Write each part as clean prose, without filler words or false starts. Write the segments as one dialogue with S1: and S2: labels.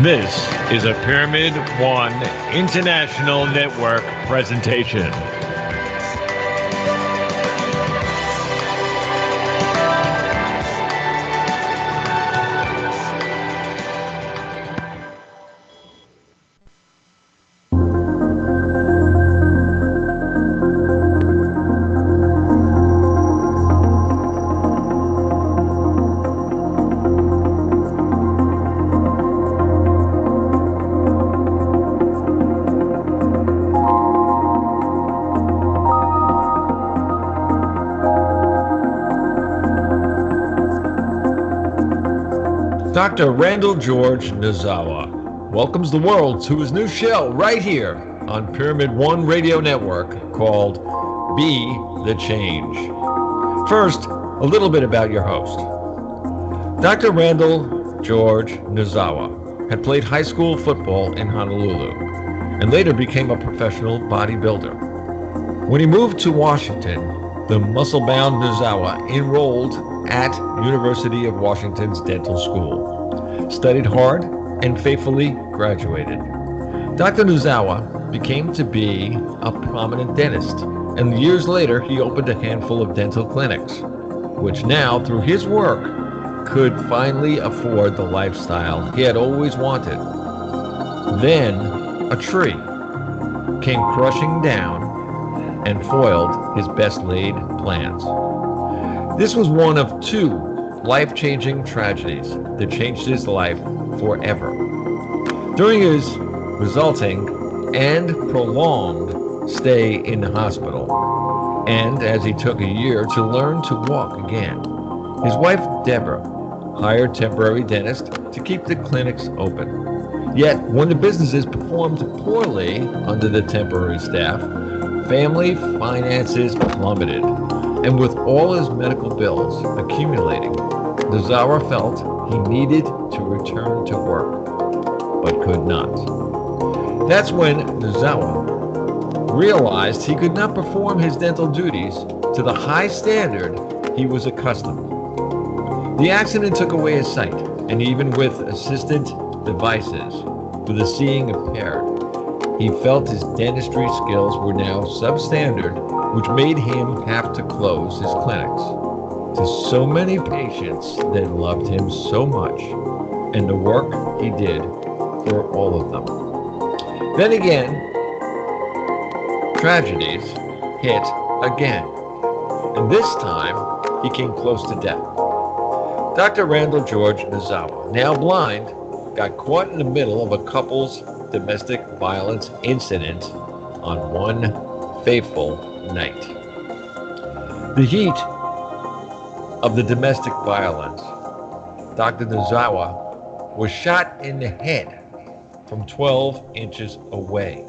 S1: This is a Pyramid One International Network presentation. Dr. Randall George Nozawa welcomes the world to his new show right here on Pyramid One Radio Network called Be the Change. First, a little bit about your host. Dr. Randall George Nozawa had played high school football in Honolulu and later became a professional bodybuilder. When he moved to Washington, the muscle-bound Nozawa enrolled at University of Washington's dental school, studied hard, and faithfully graduated. Dr. Nozawa became to be a prominent dentist, and years later he opened a handful of dental clinics, which now, through his work, could finally afford the lifestyle he had always wanted. Then, a tree came crushing down and foiled his best-laid plans. This was one of two life-changing tragedies that changed his life forever. During his resulting and prolonged stay in the hospital, and as he took a year to learn to walk again, his wife Deborah hired temporary dentists to keep the clinics open. Yet, when the businesses performed poorly under the temporary staff, family finances plummeted. And with all his medical bills accumulating, Nozawa felt he needed to return to work, but could not. That's when Nozawa realized he could not perform his dental duties to the high standard he was accustomed. The accident took away his sight, and even with assistant devices for the seeing impaired, he felt his dentistry skills were now substandard, which made him have to close his clinics to so many patients that loved him so much and the work he did for all of them. Then again, tragedies hit again, and this time he came close to death. Dr. Randall George Nozawa, now blind, got caught in the middle of a couple's domestic violence incident on one fateful night. The heat of the domestic violence, Dr. Nozawa was shot in the head from 12 inches away.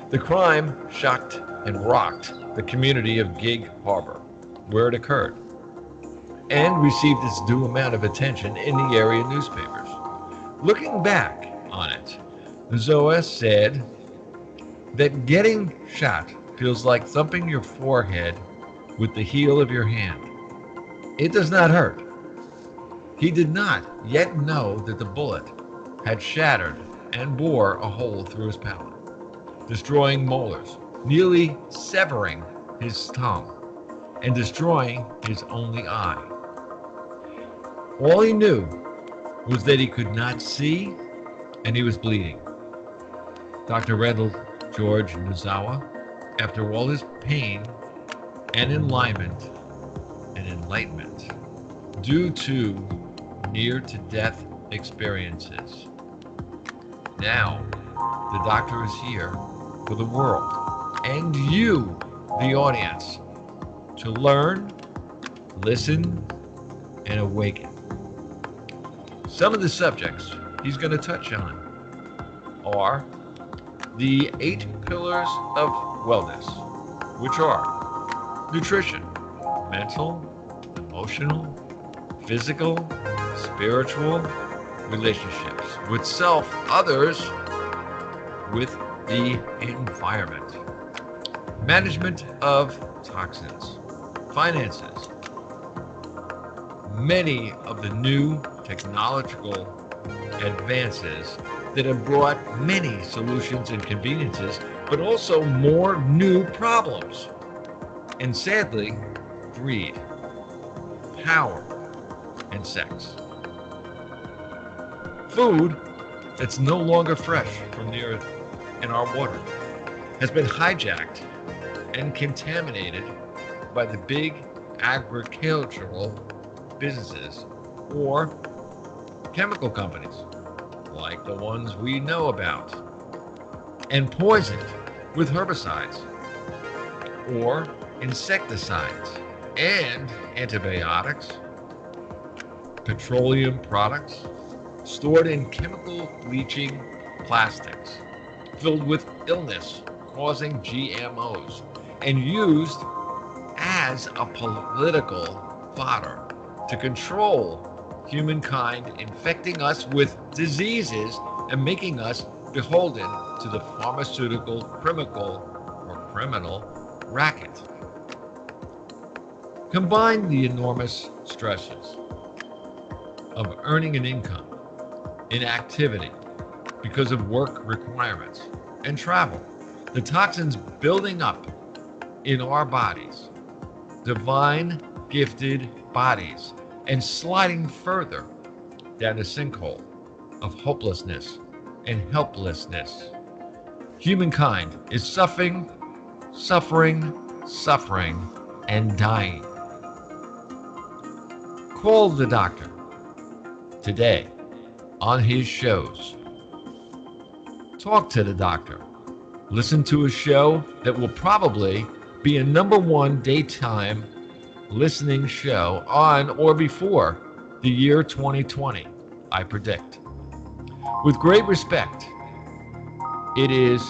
S1: The crime shocked and rocked the community of Gig Harbor, where it occurred, and received its due amount of attention in the area newspapers. Looking back on it, Nozawa said that getting shot feels like thumping your forehead with the heel of your hand. It does not hurt. He did not yet know that the bullet had shattered and bore a hole through his palate, destroying molars, nearly severing his tongue, and destroying his only eye. All he knew was that he could not see, and he was bleeding. Dr. Randall George Nozawa, after all his pain and enlightenment due to near-to-death experiences, now the doctor is here for the world and you, the audience, to learn, listen, and awaken. Some of the subjects he's going to touch on are the 8 pillars of wellness, which are nutrition, mental, emotional, physical, spiritual, relationships with self, others, with the environment, management of toxins, finances, many of the new technological advances that have brought many solutions and conveniences, but also more new problems. And sadly, greed, power, and sex. Food that's no longer fresh from the earth and our water has been hijacked and contaminated by the big agricultural businesses or chemical companies like the ones we know about, and poisoned with herbicides or insecticides and antibiotics, petroleum products stored in chemical leaching plastics filled with illness-causing GMOs and used as a political fodder to control humankind, infecting us with diseases and making us beholden to the pharmaceutical criminal racket. Combine the enormous stresses of earning an income, inactivity because of work requirements, and travel, the toxins building up in our bodies, divine gifted bodies, and sliding further down a sinkhole of hopelessness and helplessness. Humankind is suffering, and dying. Call the doctor today on his shows. Talk to the doctor. Listen to a show that will probably be a #1 daytime listening show on or before the year 2020, I predict. With great respect, it is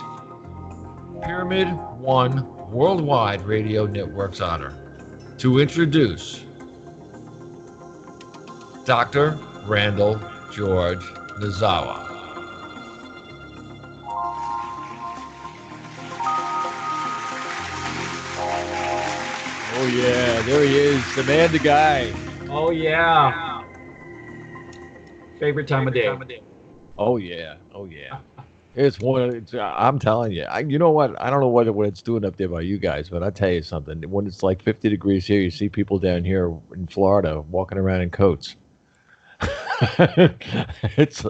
S1: Pyramid One Worldwide Radio Network's honor to introduce Dr. Randall George Nozawa.
S2: Oh yeah, there he is, the man, the guy.
S3: Oh yeah. Favorite time of day.
S2: Oh yeah, It's one. I'm telling you. You know what? I don't know what it's doing up there by you guys, but I tell you something. When it's like 50 degrees here, you see people down here in Florida walking around in coats.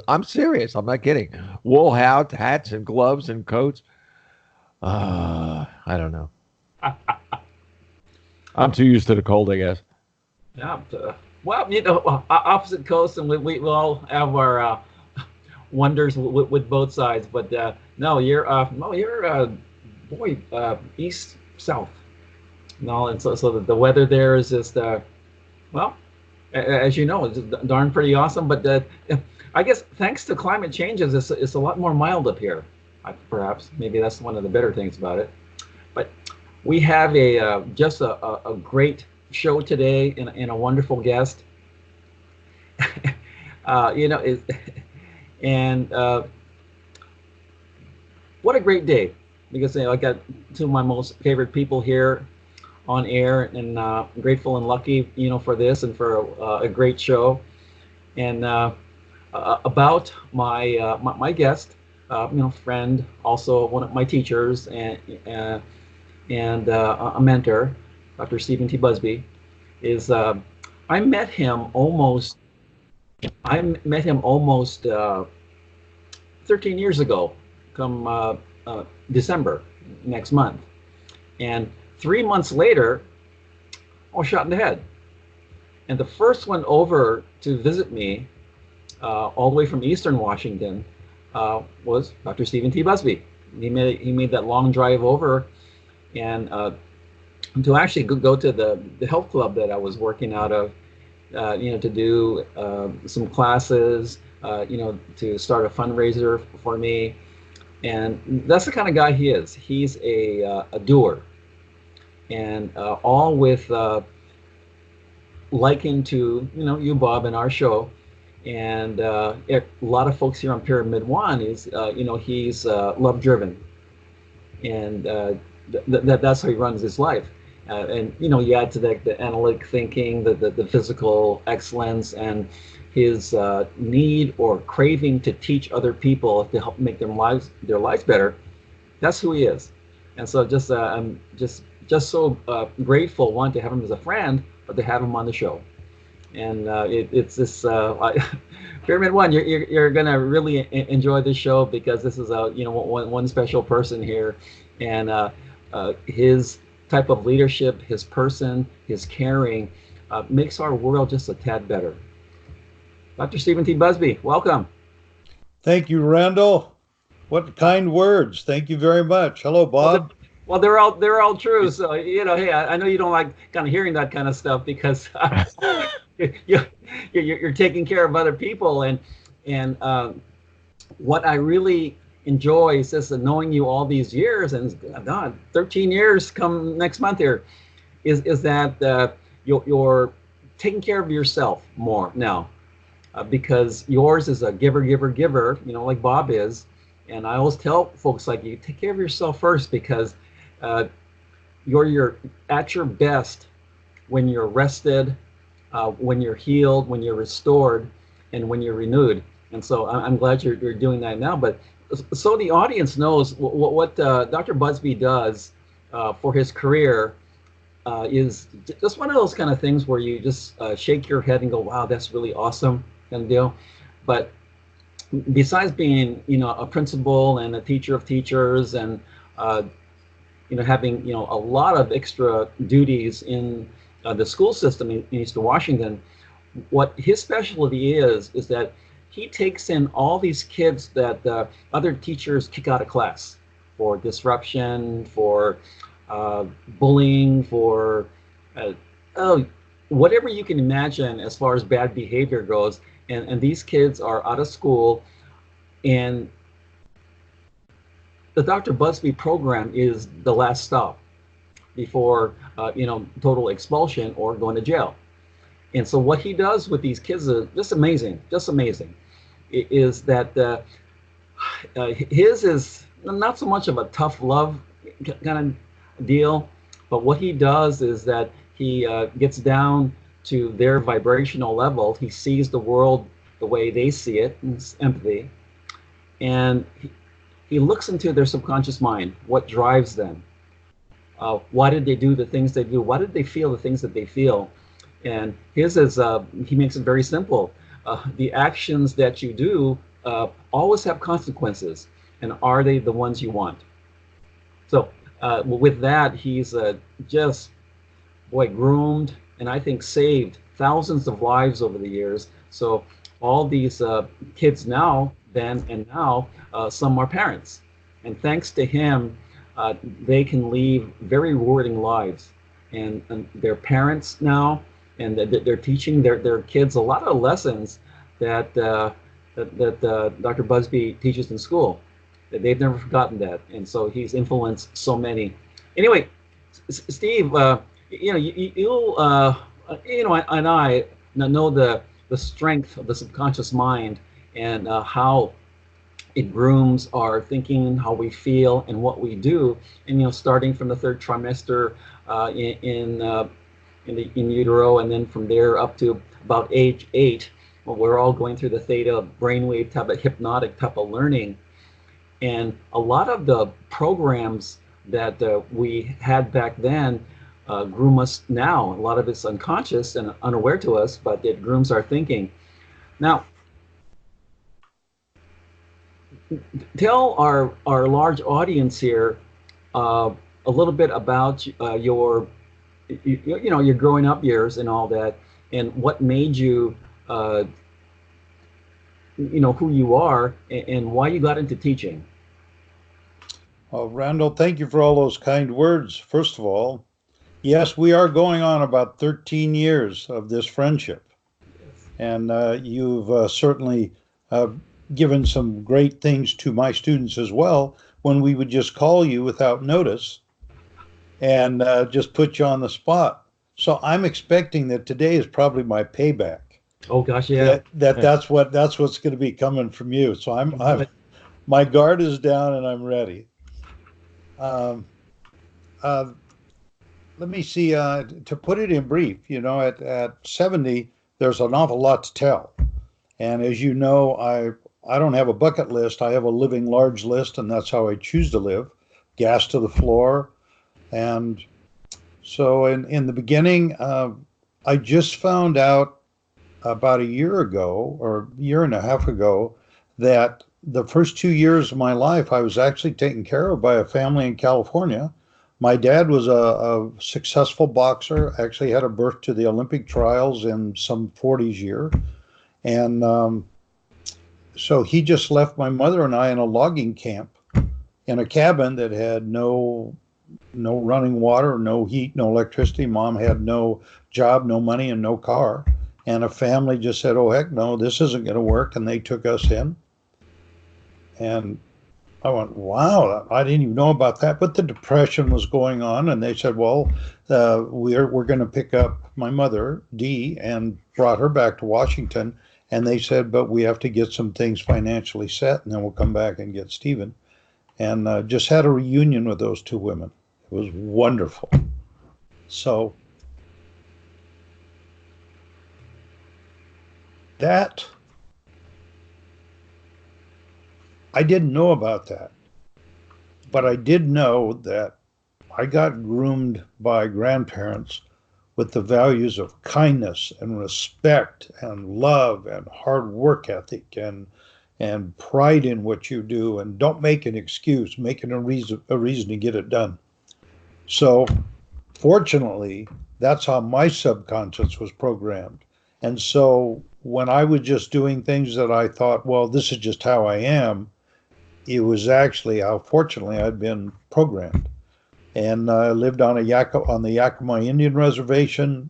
S2: I'm serious. I'm not kidding. Wool hats and gloves and coats. I don't know. I'm too used to the cold, I guess.
S3: Yeah. Well, opposite coasts, and we all have our wonders with both sides. But no, you're east south. No, and so the weather there is just well, as you know, it's darn pretty awesome. But I guess thanks to climate changes, it's a lot more mild up here. Perhaps maybe that's one of the better things about it. But we have just a great show today and a wonderful guest. What a great day, because I got two of my most favorite people here on air, and grateful and lucky, for this and for a great show. And about my guest, friend, also one of my teachers and a mentor, Dr. Stephen T. Busby, is I met him almost 13 years ago, come December next month, and 3 months later, I was shot in the head. And the first one over to visit me, all the way from Eastern Washington, was Dr. Stephen T. Busby. He made that long drive over, and to actually go to the health club that I was working out of, to do some classes, to start a fundraiser for me. And that's the kind of guy he is. He's a doer, and all with liking to you, Bob, and our show. And a lot of folks here on Pyramid One is he's love driven, and that's how he runs his life. And you add to that the analytic thinking, the physical excellence, and his need or craving to teach other people to help make their lives better. That's who he is. And so I'm just so grateful, one, to have him as a friend, but to have him on the show. And it's this Pyramid One. You're gonna really enjoy this show, because this is one special person here, and his type of leadership, his person, his caring, makes our world just a tad better. Dr. Stephen T. Busby, welcome.
S4: Thank you, Randall. What kind words. Thank you very much. Hello, Bob.
S3: Well, they're all true. So hey, I know you don't like kind of hearing that kind of stuff, because you're taking care of other people, and what I really enjoy is just knowing you all these years, and God, 13 years come next month here, is that you're taking care of yourself more now, because yours is a giver, like Bob is. And I always tell folks like you, take care of yourself first, because you're at your best when you're rested, when you're healed, when you're restored, and when you're renewed. And so I'm glad you're doing that now. But so the audience knows what Dr. Busby does for his career is just one of those kind of things where you just shake your head and go, wow, that's really awesome, kind of deal. But besides being, a principal and a teacher of teachers, and having a lot of extra duties in the school system in Eastern Washington, what his specialty is that he takes in all these kids that other teachers kick out of class for disruption, for bullying, for whatever you can imagine as far as bad behavior goes. And these kids are out of school, and the Dr. Busby program is the last stop before total expulsion or going to jail. And so what he does with these kids is just amazing. It is that his is not so much of a tough love kind of deal, but what he does is that he gets down to their vibrational level. He sees the world the way they see it, and it's empathy. And he looks into their subconscious mind, what drives them. Why did they do the things they do? Why did they feel the things that they feel? And his is, he makes it very simple. The actions that you do always have consequences. And are they the ones you want? So with that, he's just, groomed, and I think saved thousands of lives over the years. So all these kids now, then and now, some are parents. And thanks to him, they can lead very rewarding lives. And they're parents now, and they're teaching their kids a lot of lessons that Dr. Busby teaches in school. That they've never forgotten that. And so he's influenced so many. Anyway, Steve, you'll and I know the strength of the subconscious mind, and how it grooms our thinking, how we feel, and what we do. And starting from the third trimester in utero, and then from there up to about age 8, when we're all going through the theta brainwave type of hypnotic type of learning. And a lot of the programs that we had back then groom us now. A lot of it's unconscious and unaware to us, but it grooms our thinking. Now, tell our large audience here a little bit about your growing up years and all that, and what made you who you are, and why you got into teaching.
S4: Randall, thank you for all those kind words. First of all, yes, we are going on about 13 years of this friendship. Yes. And you've certainly given some great things to my students as well, when we would just call you without notice and just put you on the spot. So I'm expecting that today is probably my payback.
S3: Oh gosh, yeah.
S4: That's what's going to be coming from you. So I'm my guard is down and I'm ready. let me see. To put it in brief, at 70, there's an awful lot to tell. And as you know, I don't have a bucket list. I have a living large list, and that's how I choose to live. Gas to the floor. And so in the beginning, I just found out about a year ago or a year and a half ago that the first 2 years of my life, I was actually taken care of by a family in California. My dad was a successful boxer, actually had a berth to the Olympic trials in some 40s year. And so he just left my mother and I in a logging camp in a cabin that had no running water, no heat, no electricity. Mom had no job, no money, and no car. And a family just said, "Oh heck no, this isn't going to work," and they took us in. And I went, "Wow, I didn't even know about that." But the depression was going on, and they said, "Well, we're going to pick up my mother, Dee, and brought her back to Washington." And they said, "But we have to get some things financially set, and then we'll come back and get Stephen." And just had a reunion with those two women. It was wonderful. So that, I didn't know about that, but I did know that I got groomed by grandparents with the values of kindness and respect and love and hard work ethic and pride in what you do, and don't make an excuse, make it a reason to get it done. So fortunately, that's how my subconscious was programmed. And so when I was just doing things that I thought, well, this is just how I am, it was actually how fortunately I'd been programmed. And I lived on the Yakima Indian Reservation.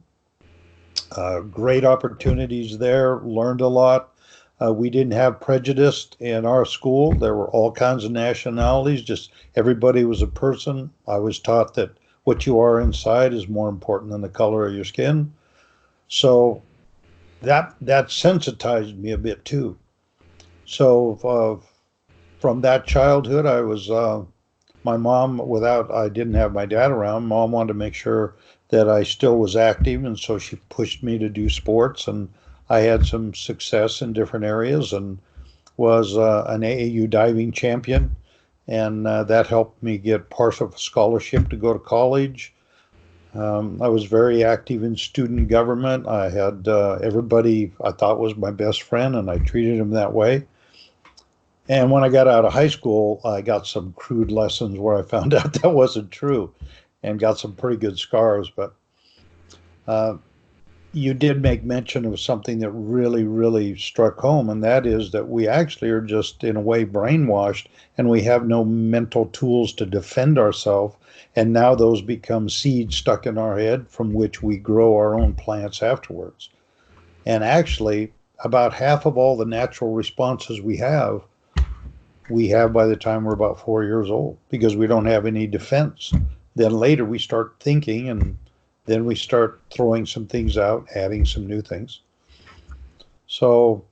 S4: Great opportunities there, learned a lot. We didn't have prejudice in our school. There were all kinds of nationalities, just everybody was a person. I was taught that what you are inside is more important than the color of your skin. So that sensitized me a bit too. So from that childhood, I was my mom, I didn't have my dad around. Mom wanted to make sure that I still was active, and so she pushed me to do sports, and I had some success in different areas and was an AAU diving champion, and that helped me get partial scholarship to go to college. I was very active in student government. I had everybody I thought was my best friend, and I treated them that way. And when I got out of high school, I got some crude lessons where I found out that wasn't true and got some pretty good scars. But you did make mention of something that really, really struck home, and that is that we actually are just, in a way, brainwashed, and we have no mental tools to defend ourselves. And now those become seeds stuck in our head from which we grow our own plants afterwards. And actually, about half of all the natural responses we have by the time we're about 4 years old, because we don't have any defense. Then later we start thinking, and then we start throwing some things out, adding some new things. So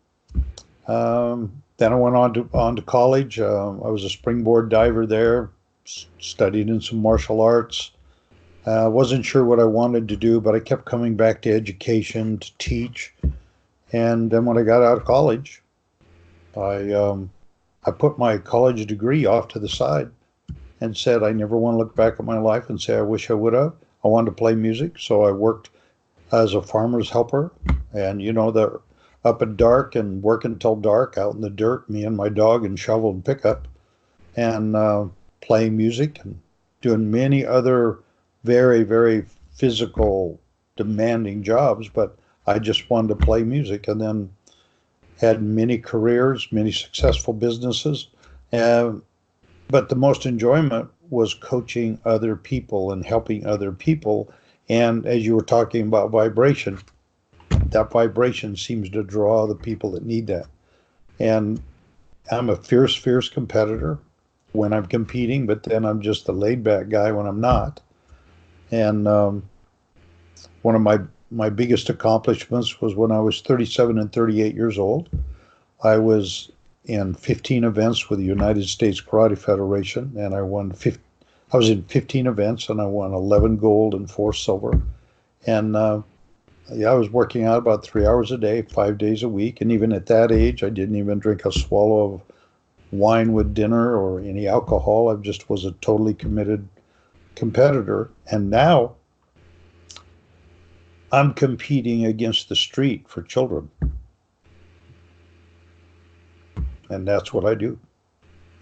S4: then I went on to college. I was a springboard diver there, studied in some martial arts. Wasn't sure what I wanted to do, but I kept coming back to education, to teach. And then when I got out of college, I put my college degree off to the side and said I never want to look back at my life and say I wish I would have. I wanted to play music, so I worked as a farmer's helper. And they're up at dark and working until dark out in the dirt, me and my dog and shovel and pickup, and playing music and doing many other very, very physical, demanding jobs. But I just wanted to play music, and then had many careers, many successful businesses. But the most enjoyment was coaching other people and helping other people. And as you were talking about vibration, that vibration seems to draw the people that need that. And I'm a fierce, fierce competitor when I'm competing, but then I'm just a laid back guy when I'm not. And one of my biggest accomplishments was when I was 37 and 38 years old. I was in 15 events with the United States Karate Federation, and I won I was in 15 events and I won 11 gold and 4 silver. And yeah, I was working out about 3 hours a day, 5 days a week. And even at that age, I didn't even drink a swallow of wine with dinner or any alcohol. I just was a totally committed competitor. And now I'm competing against the street for children. And that's what I do.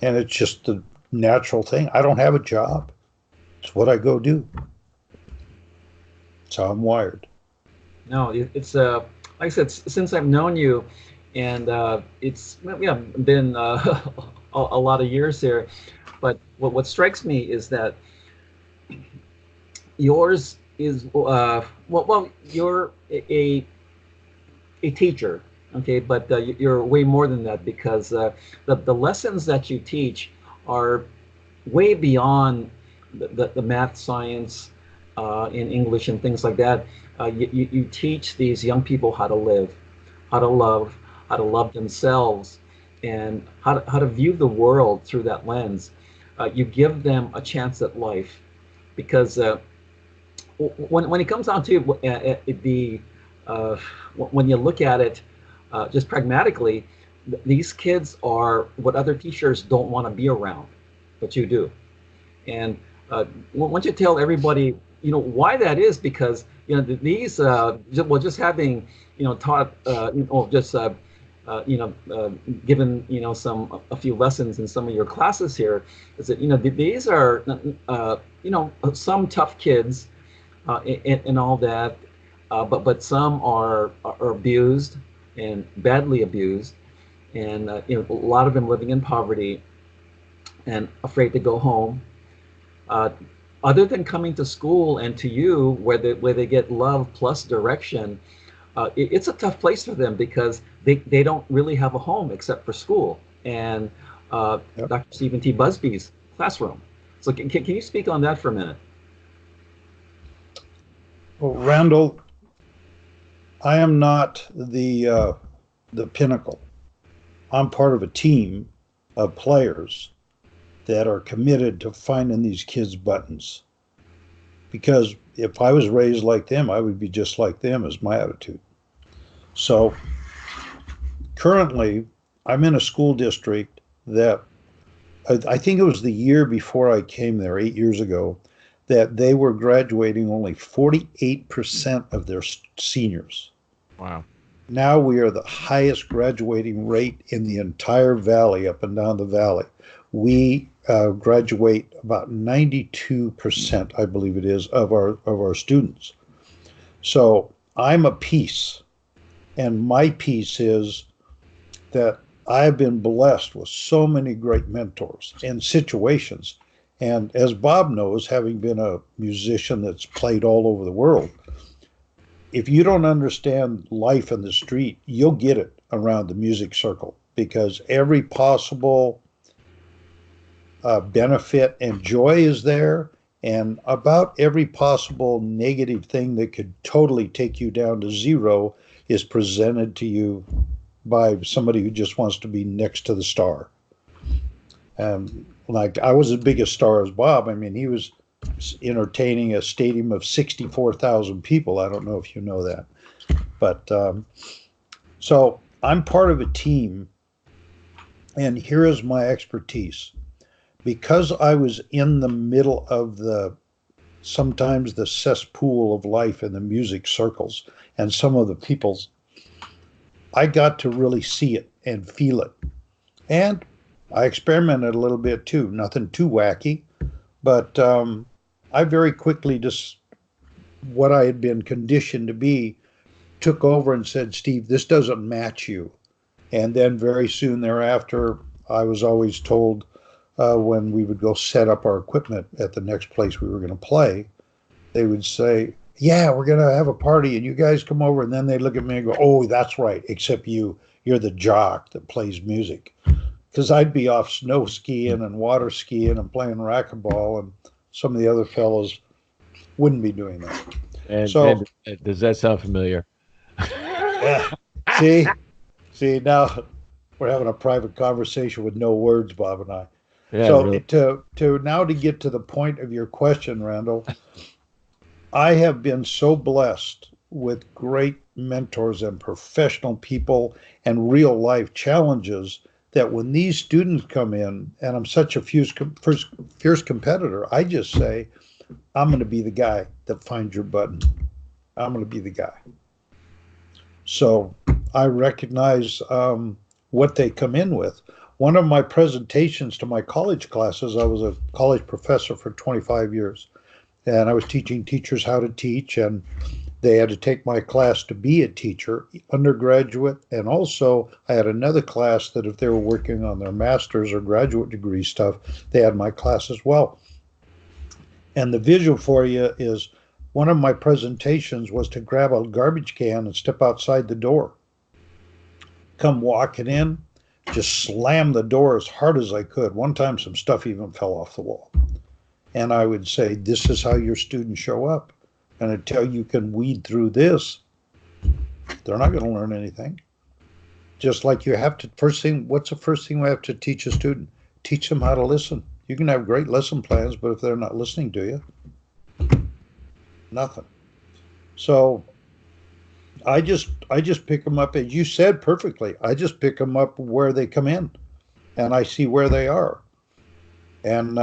S4: And it's just the natural thing. I don't have a job. It's what I go do. It's how I'm wired.
S3: No, it's like I said, since I've known you, and it's been a lot of years here. But what strikes me is that yours is you're a teacher, okay, but you're way more than that, because the lessons that you teach are way beyond the math, science, in English and things like that. You teach these young people how to live, how to love themselves, and how to view the world through that lens. You give them a chance at life, because when it comes down to when you look at it just pragmatically, these kids are what other teachers don't want to be around, but you do. And once you tell everybody, why that is, because these just having taught given a few lessons in some of your classes here, is that these are some tough kids and all that, but some are abused and badly abused, and a lot of them living in poverty and afraid to go home. Other than coming to school and to you, where they get love plus direction, it's a tough place for them, because they don't really have a home except for school and
S4: Yep.
S3: Dr. Stephen T. Busby's classroom. So can you speak on that for a minute?
S4: Well, Randall, I am not the pinnacle. I'm part of a team of players that are committed to finding these kids' buttons. Because if I was raised like them, I would be just like them, is my attitude. So currently, I'm in a school district that I think it was the year before I came there, 8 years ago, that they were graduating only 48% of their seniors.
S2: Wow.
S4: Now we are the highest graduating rate in the entire valley, up and down the valley. We graduate about 92%, I believe it is, of our students. So I'm a piece, and my piece is that I've been blessed with so many great mentors and situations. And as Bob knows, having been a musician that's played all over the world, if you don't understand life in the street, you'll get it around the music circle, because every possible benefit and joy is there, and about every possible negative thing that could totally take you down to zero is presented to you by somebody who just wants to be next to the star. Like, I was as big a star as Bob. I mean, he was entertaining a stadium of 64,000 people. I don't know if you know that. But so I'm part of a team, and here is my expertise. Because I was in the middle of sometimes the cesspool of life in the music circles and some of the people's, I got to really see it and feel it. And I experimented a little bit too, nothing too wacky, but I very quickly just, what I had been conditioned to be, took over and said, Steve, this doesn't match you. And then very soon thereafter, I was always told, when we would go set up our equipment at the next place we were going to play, they would say, yeah, we're going to have a party and you guys come over. And then they look at me and go, oh, that's right, except you're the jock that plays music. Because I'd be off snow skiing and water skiing and playing racquetball, and some of the other fellows wouldn't be doing that.
S2: And does that sound familiar?
S4: Yeah. See, now we're having a private conversation with no words, Bob and I.
S2: Yeah,
S4: So
S2: really.
S4: to get to the point of your question, Randall, I have been so blessed with great mentors and professional people and real life challenges that when these students come in, and I'm such a fierce competitor, I just say, I'm going to be the guy that finds your button. I'm going to be the guy. So I recognize what they come in with. One of my presentations to my college classes, I was a college professor for 25 years, and I was teaching teachers how to teach, and they had to take my class to be a teacher, undergraduate, and also I had another class that if they were working on their master's or graduate degree stuff, they had my class as well. And the visual for you is one of my presentations was to grab a garbage can and step outside the door, come walking in, just slam the door as hard as I could. One time some stuff even fell off the wall. And I would say, this is how your students show up. And until you can weed through this, they're not going to learn anything. Just like you have to, what's the first thing we have to teach a student? Teach them how to listen. You can have great lesson plans, but if they're not listening to you, nothing. So I just pick them up, as you said perfectly. I just pick them up where they come in, and I see where they are. And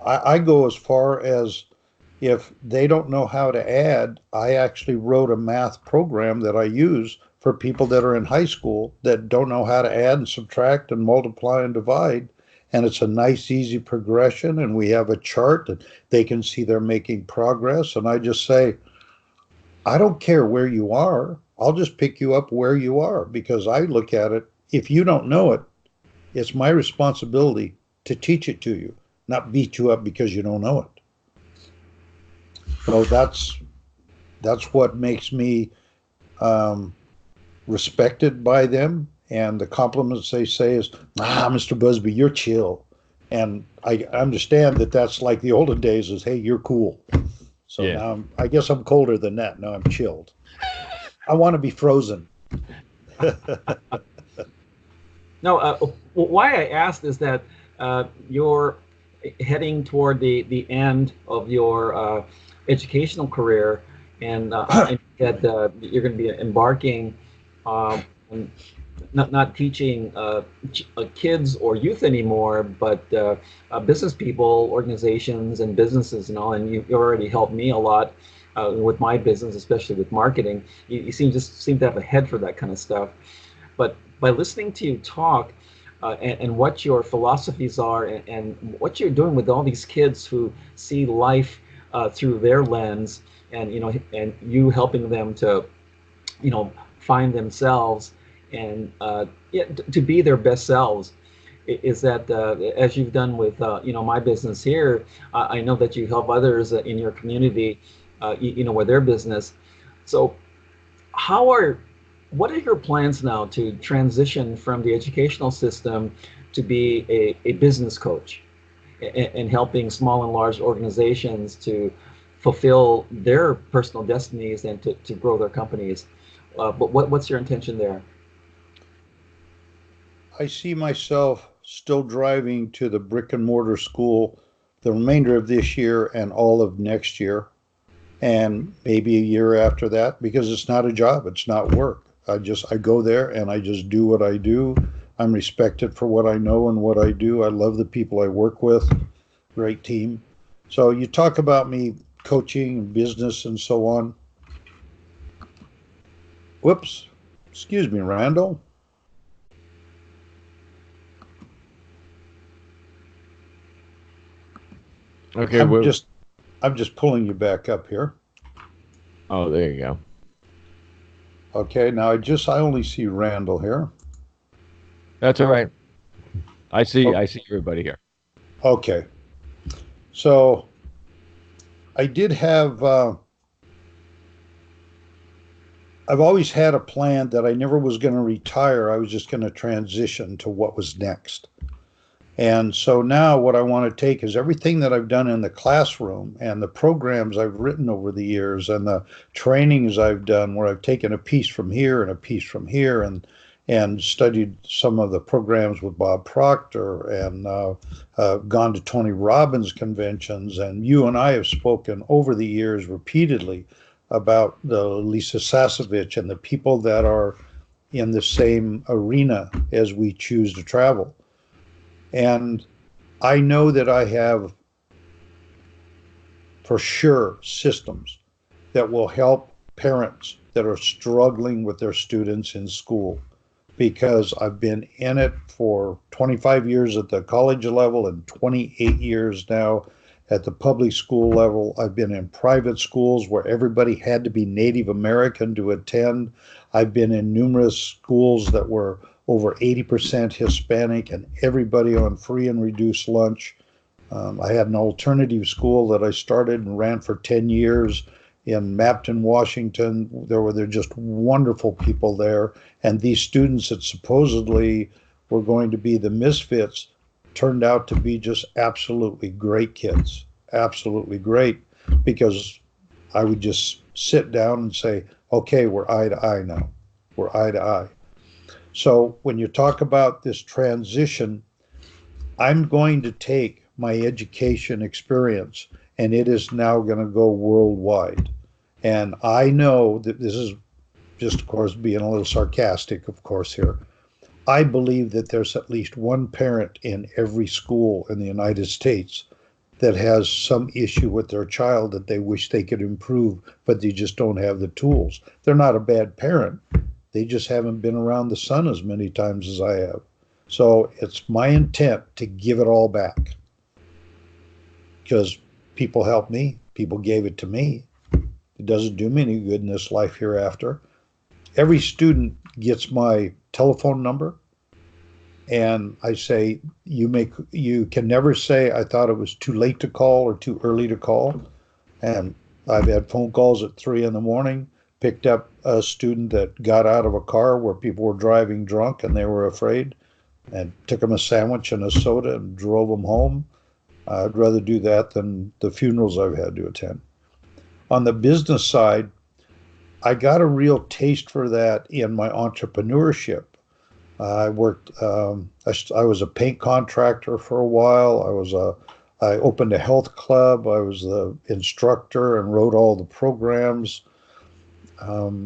S4: I go as far as, if they don't know how to add, I actually wrote a math program that I use for people that are in high school that don't know how to add and subtract and multiply and divide. And it's a nice, easy progression. And we have a chart that they can see they're making progress. And I just say, I don't care where you are. I'll just pick you up where you are, because I look at it. If you don't know it, it's my responsibility to teach it to you, not beat you up because you don't know it. So that's what makes me respected by them. And the compliments they say is, Mr. Busby, you're chill. And I understand that that's like the olden days is, hey, you're cool. So
S2: Yeah.
S4: now I guess I'm colder than that. Now I'm chilled. I want to be frozen.
S3: No, why I asked is that you're heading toward the end of your educational career, and that you're going to be embarking on not teaching kids or youth anymore, but business people, organizations, and businesses and all. And you already helped me a lot with my business, especially with marketing. You seem to have a head for that kind of stuff. But by listening to you talk and what your philosophies are, and what you're doing with all these kids who see life through their lens, and and you helping them to find themselves and to be their best selves, is that as you've done with my business here, I know that you help others in your community with their business. So what are your plans now to transition from the educational system to be a business coach and helping small and large organizations to fulfill their personal destinies and to grow their companies? But what's your intention there?
S4: I see myself still driving to the brick and mortar school the remainder of this year and all of next year, and maybe a year after that, because it's not a job, it's not work. I go there and I just do what I do. I'm respected for what I know and what I do. I love the people I work with. Great team. So you talk about me coaching, business, and so on. Whoops. Excuse me, Randall.
S2: Okay,
S4: I'm just pulling you back up here.
S2: Oh, there you go.
S4: Okay, now I only see Randall here.
S2: That's all right. I see everybody here.
S4: Okay. So I did have I've always had a plan that I never was going to retire. I was just going to transition to what was next. And so now what I want to take is everything that I've done in the classroom and the programs I've written over the years and the trainings I've done, where I've taken a piece from here and a piece from here, and and studied some of the programs with Bob Proctor and gone to Tony Robbins conventions. And you and I have spoken over the years repeatedly about the Lisa Sasevich and the people that are in the same arena as we choose to travel. And I know that I have, for sure, systems that will help parents that are struggling with their students in school, because I've been in it for 25 years at the college level and 28 years now at the public school level. I've been in private schools where everybody had to be Native American to attend. I've been in numerous schools that were over 80% Hispanic and everybody on free and reduced lunch. I had an alternative school that I started and ran for 10 years in Mapton, Washington. There were just wonderful people there. And these students that supposedly were going to be the misfits turned out to be just absolutely great kids. Absolutely great. Because I would just sit down and say, okay, we're eye to eye now. We're eye to eye. So when you talk about this transition, I'm going to take my education experience and it is now going to go worldwide. And I know that this is just, of course, being a little sarcastic, of course, here. I believe that there's at least one parent in every school in the United States that has some issue with their child that they wish they could improve, but they just don't have the tools. They're not a bad parent. They just haven't been around the sun as many times as I have. So it's my intent to give it all back. Because people helped me, people gave it to me. It doesn't do me any good in this life hereafter. Every student gets my telephone number, and I say, you can never say I thought it was too late to call or too early to call. And I've had phone calls at 3 a.m, picked up a student that got out of a car where people were driving drunk and they were afraid, and took them a sandwich and a soda and drove them home. I'd rather do that than the funerals I've had to attend. On the business side, I got a real taste for that in my entrepreneurship. I worked, I was a paint contractor for a while. I opened a health club. I was the instructor and wrote all the programs. I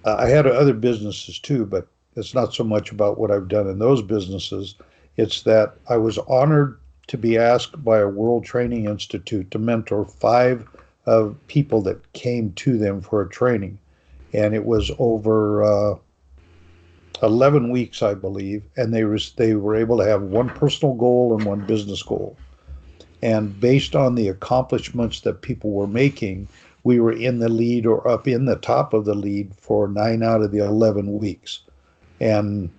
S4: had other businesses too, but it's not so much about what I've done in those businesses. It's that I was honored to be asked by a World Training Institute to mentor 5 people that came to them for a training. And it was over 11 weeks, I believe. And they were able to have one personal goal and one business goal. And based on the accomplishments that people were making, we were in the lead or up in the top of the lead for 9 out of the 11 weeks. And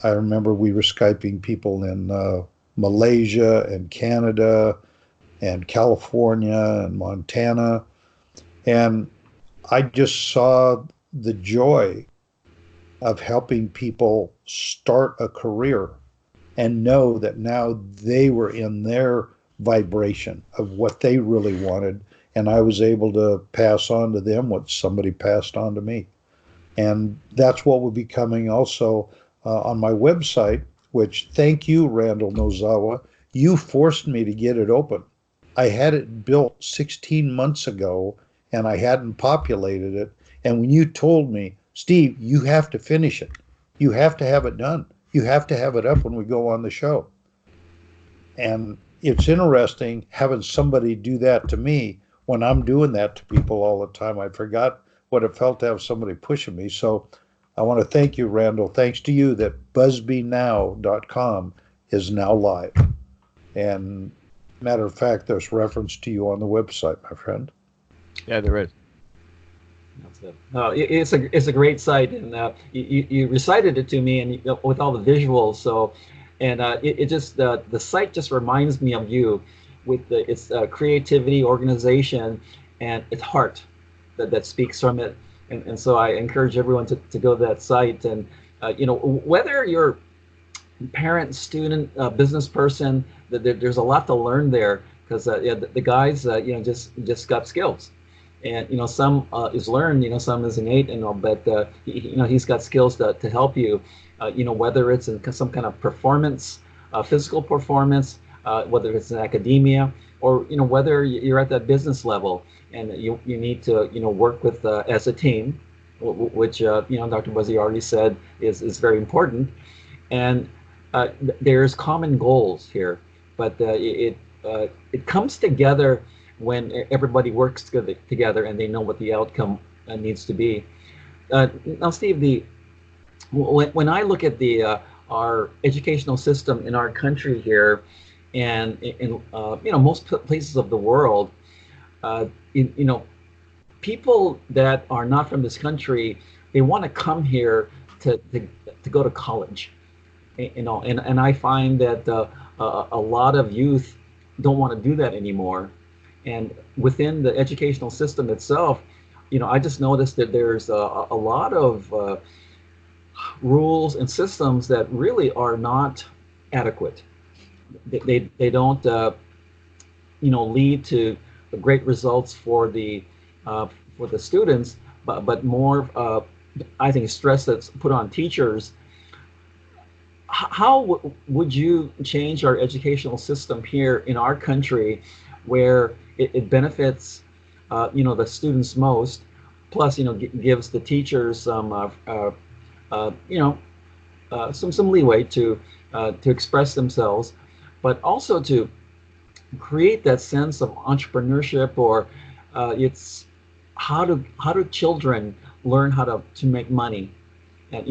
S4: I remember we were Skyping people in Malaysia and Canada and California and Montana. And I just saw the joy of helping people start a career and know that now they were in their vibration of what they really wanted. And I was able to pass on to them what somebody passed on to me. And that's what will be coming also on my website, which, thank you, Randall Nozawa. You forced me to get it open. I had it built 16 months ago and I hadn't populated it. And when you told me, Steve, you have to finish it. You have to have it done. You have to have it up when we go on the show. And it's interesting having somebody do that to me when I'm doing that to people all the time. I forgot what it felt to have somebody pushing me. So I want to thank you, Randall. Thanks to you that busbynow.com is now live. And matter of fact, there's reference to you on the website, my friend.
S2: Yeah, there is.
S3: That's it. It's a great site, and you recited it to me, and with all the visuals. So, and it just the site just reminds me of you, with its creativity, organization, and its heart that speaks from it. And so I encourage everyone to go to that site, and whether you're parent, student, business person, there's a lot to learn there, because the guys just got skills. and some is learned, some is innate, but he's got skills to help you, whether it's in some kind of performance, physical performance, whether it's in academia, or whether you're at that business level, and you need to work with as a team, which Dr. Busby already said is very important, and there's common goals here, but it comes together when everybody works together and they know what the outcome needs to be. Now, Steve, when I look at our educational system in our country here, and in most places of the world, people that are not from this country, they want to come here to go to college, and I find that a lot of youth don't want to do that anymore. And within the educational system itself, I just noticed that there's a lot of rules and systems that really are not adequate. They don't lead to great results for the students, but more I think stress that's put on teachers. How would you change our educational system here in our country, where it benefits the students most, plus gives the teachers some some leeway to express themselves, but also to create that sense of entrepreneurship, or it's how do children learn how to make money, and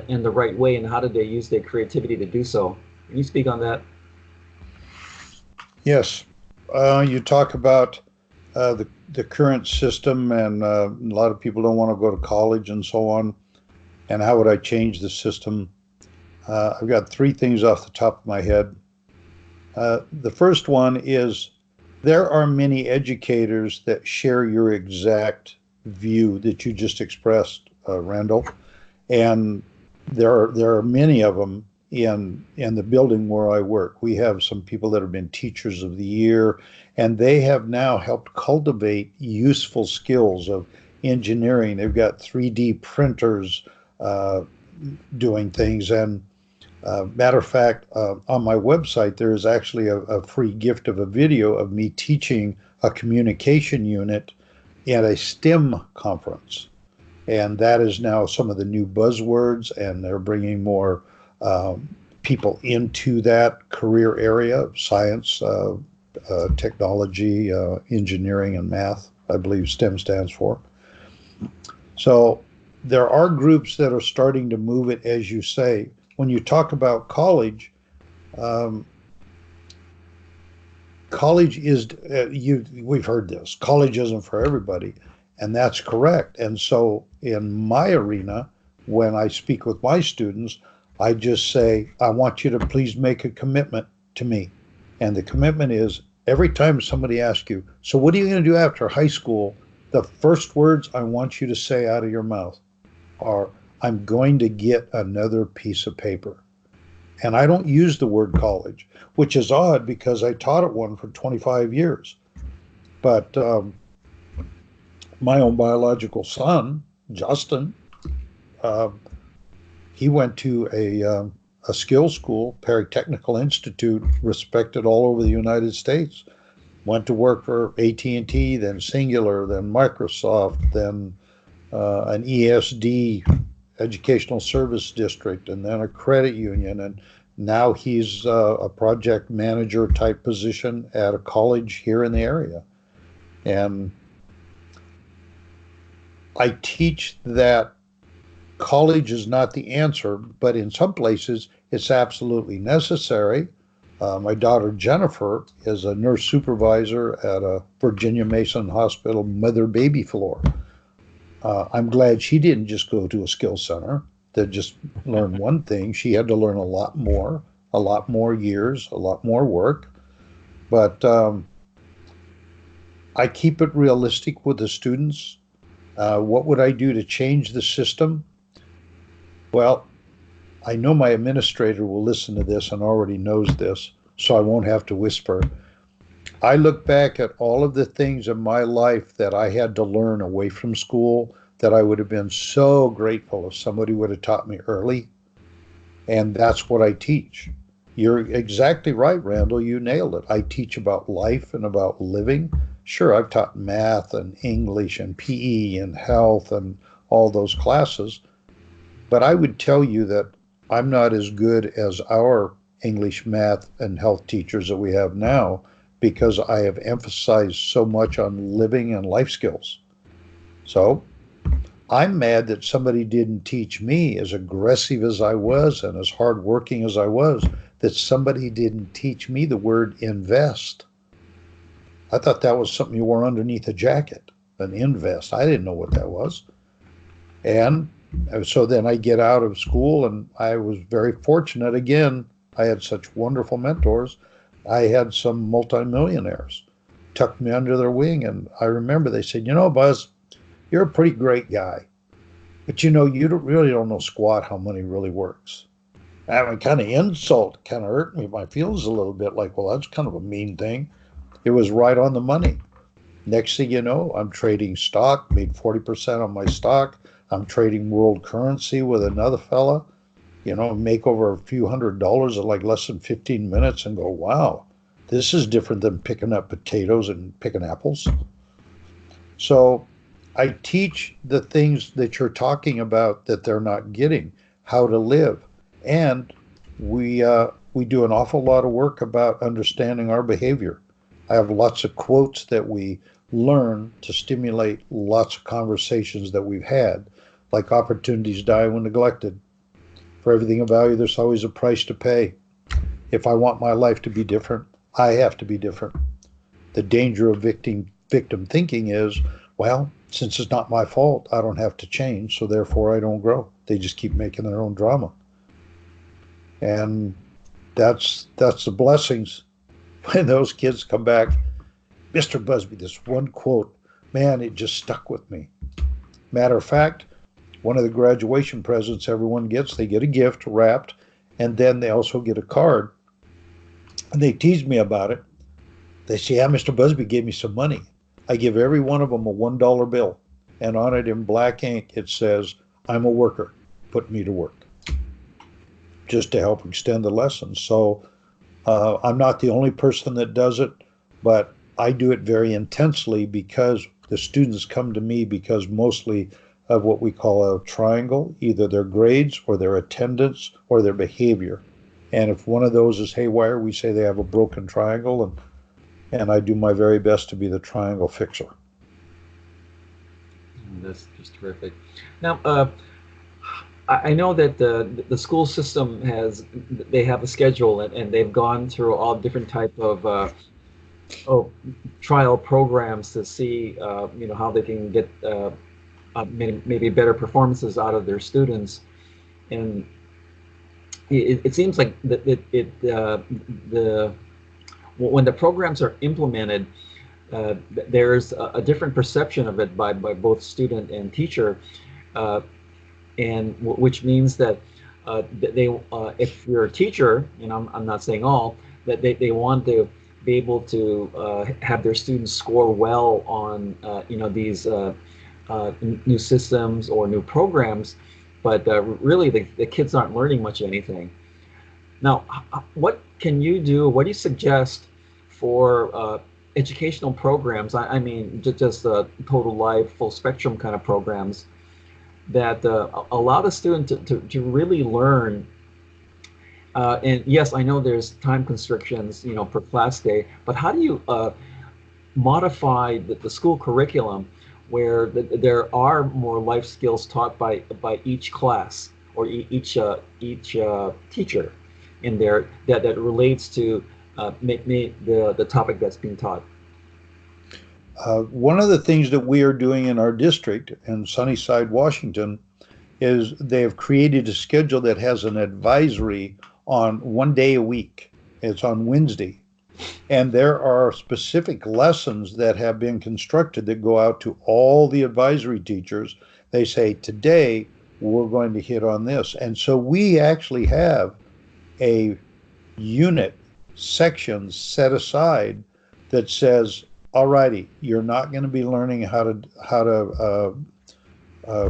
S3: in the right way, and how do they use their creativity to do so? Can you speak on that?
S4: Yes. You talk about the current system, and a lot of people don't want to go to college and so on. And how would I change the system? I've got three things off the top of my head. The first one is there are many educators that share your exact view that you just expressed, Randall, and there are many of them in the building where I work. We have some people that have been teachers of the year, and they have now helped cultivate useful skills of engineering. They've got 3D printers doing things, and matter of fact, on my website there is actually a free gift of a video of me teaching a communication unit at a STEM conference, and that is now some of the new buzzwords, and they're bringing more people into that career area of science, technology, engineering, and math. I believe STEM stands for. So there are groups that are starting to move it, as you say. When you talk about college, college is, we've heard this, college isn't for everybody, and that's correct. And so in my arena, when I speak with my students, I just say, I want you to please make a commitment to me. And the commitment is, every time somebody asks you, so what are you going to do after high school? The first words I want you to say out of your mouth are, I'm going to get another piece of paper. And I don't use the word college, which is odd because I taught at one for 25 years. But my own biological son, Justin, he went to a skills school, Perry Technical Institute, respected all over the United States. Went to work for AT&T, then Singular, then Microsoft, then an ESD, Educational Service District, and then a credit union. And now he's a project manager type position at a college here in the area. And I teach that college is not the answer, but in some places it's absolutely necessary. My daughter Jennifer is a nurse supervisor at a Virginia Mason Hospital mother-baby floor. I'm glad she didn't just go to a skill center to just learn one thing. She had to learn a lot more years, a lot more work. But I keep it realistic with the students. What would I do to change the system? Well, I know my administrator will listen to this and already knows this, so I won't have to whisper. I look back at all of the things in my life that I had to learn away from school that I would have been so grateful if somebody would have taught me early. And that's what I teach. You're exactly right, Randall. You nailed it. I teach about life and about living. Sure, I've taught math and English and PE and health and all those classes, but I would tell you that I'm not as good as our English, math, and health teachers that we have now because I have emphasized so much on living and life skills. So I'm mad that somebody didn't teach me, as aggressive as I was and as hardworking as I was, that somebody didn't teach me the word invest. I thought that was something you wore underneath a jacket, an invest. I didn't know what that was. And so then I get out of school, and I was very fortunate again. I had such wonderful mentors. I had some multimillionaires tucked me under their wing. And I remember they said, Buzz, you're a pretty great guy, but you really don't know squat how money really works. I mean, kind of insult kind of hurt me my feelings a little bit, like, well, that's kind of a mean thing. It was right on the money. Next thing you know, I'm trading stock, made 40% on my stock. I'm trading world currency with another fella, make over a few $100s in like less than 15 minutes and go, wow, this is different than picking up potatoes and picking apples. So I teach the things that you're talking about that they're not getting, how to live. And we do an awful lot of work about understanding our behavior. I have lots of quotes that we learn to stimulate lots of conversations that we've had, like opportunities die when neglected. For everything of value, there's always a price to pay. If I want my life to be different, I have to be different. The danger of victim thinking is, well, since it's not my fault, I don't have to change, so therefore I don't grow. They just keep making their own drama. And that's the blessings when those kids come back. Mr. Busby, this one quote, man, it just stuck with me. Matter of fact, one of the graduation presents everyone gets, they get a gift wrapped, and then they also get a card. And they tease me about it. They say, yeah, Mr. Busby gave me some money. I give every one of them a $1 bill. And on it in black ink, it says, I'm a worker. Put me to work. Just to help extend the lesson. So I'm not the only person that does it, but I do it very intensely because the students come to me because mostly of what we call a triangle, either their grades or their attendance or their behavior. And if one of those is haywire, we say they have a broken triangle, and I do my very best to be the triangle fixer.
S3: That's just terrific. Now, I know that the school system they have a schedule, and they've gone through all different type of trial programs to see how they can get maybe better performances out of their students. And it seems like when the programs are implemented, there's a different perception of it by both student and teacher, and which means that if you're a teacher, I'm not saying all, that they want to be able to have their students score well on these new systems or new programs, but really the kids aren't learning much of anything. Now, what can you do? What do you suggest for educational programs? I mean, just total life, full spectrum kind of programs that allow the student to really learn. And yes, I know there's time constrictions, per class day, but how do you modify the school curriculum where there are more life skills taught by each class or each teacher in there that relates to the topic that's being taught?
S4: One of the things that we are doing in our district in Sunnyside, Washington, is they have created a schedule that has an advisory on 1 day a week. It's on Wednesday. And there are specific lessons that have been constructed that go out to all the advisory teachers. They say, today we're going to hit on this. And so we actually have a unit section set aside that says, all righty, you're not going to be learning how to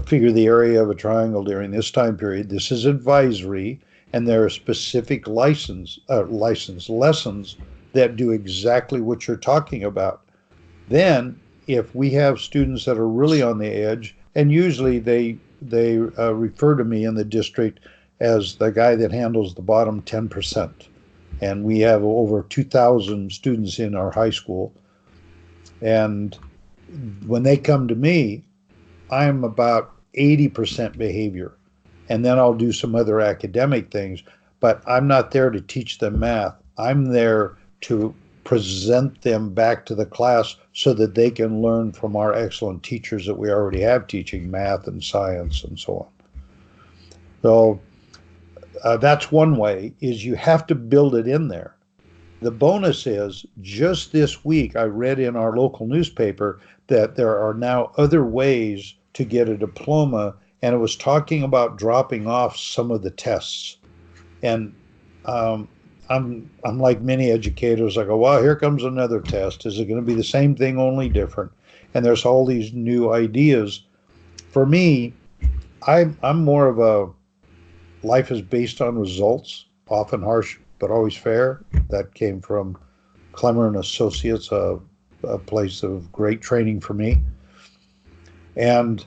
S4: figure the area of a triangle during this time period. This is advisory, and there are specific lessons that do exactly what you're talking about. Then, if we have students that are really on the edge, and usually they refer to me in the district as the guy that handles the bottom 10%. And we have over 2,000 students in our high school. And when they come to me, I'm about 80% behavior. And then I'll do some other academic things. But I'm not there to teach them math. I'm there to present them back to the class so that they can learn from our excellent teachers that we already have teaching math and science and so on. So that's one way, is you have to build it in there. The bonus is, just this week, I read in our local newspaper that there are now other ways to get a diploma, and it was talking about dropping off some of the tests. And I'm like many educators. I go, well, here comes another test. Is it going to be the same thing, only different? And there's all these new ideas. For me, I'm more of a life is based on results, often harsh but always fair. That came from Clemmer and Associates, a place of great training for me. And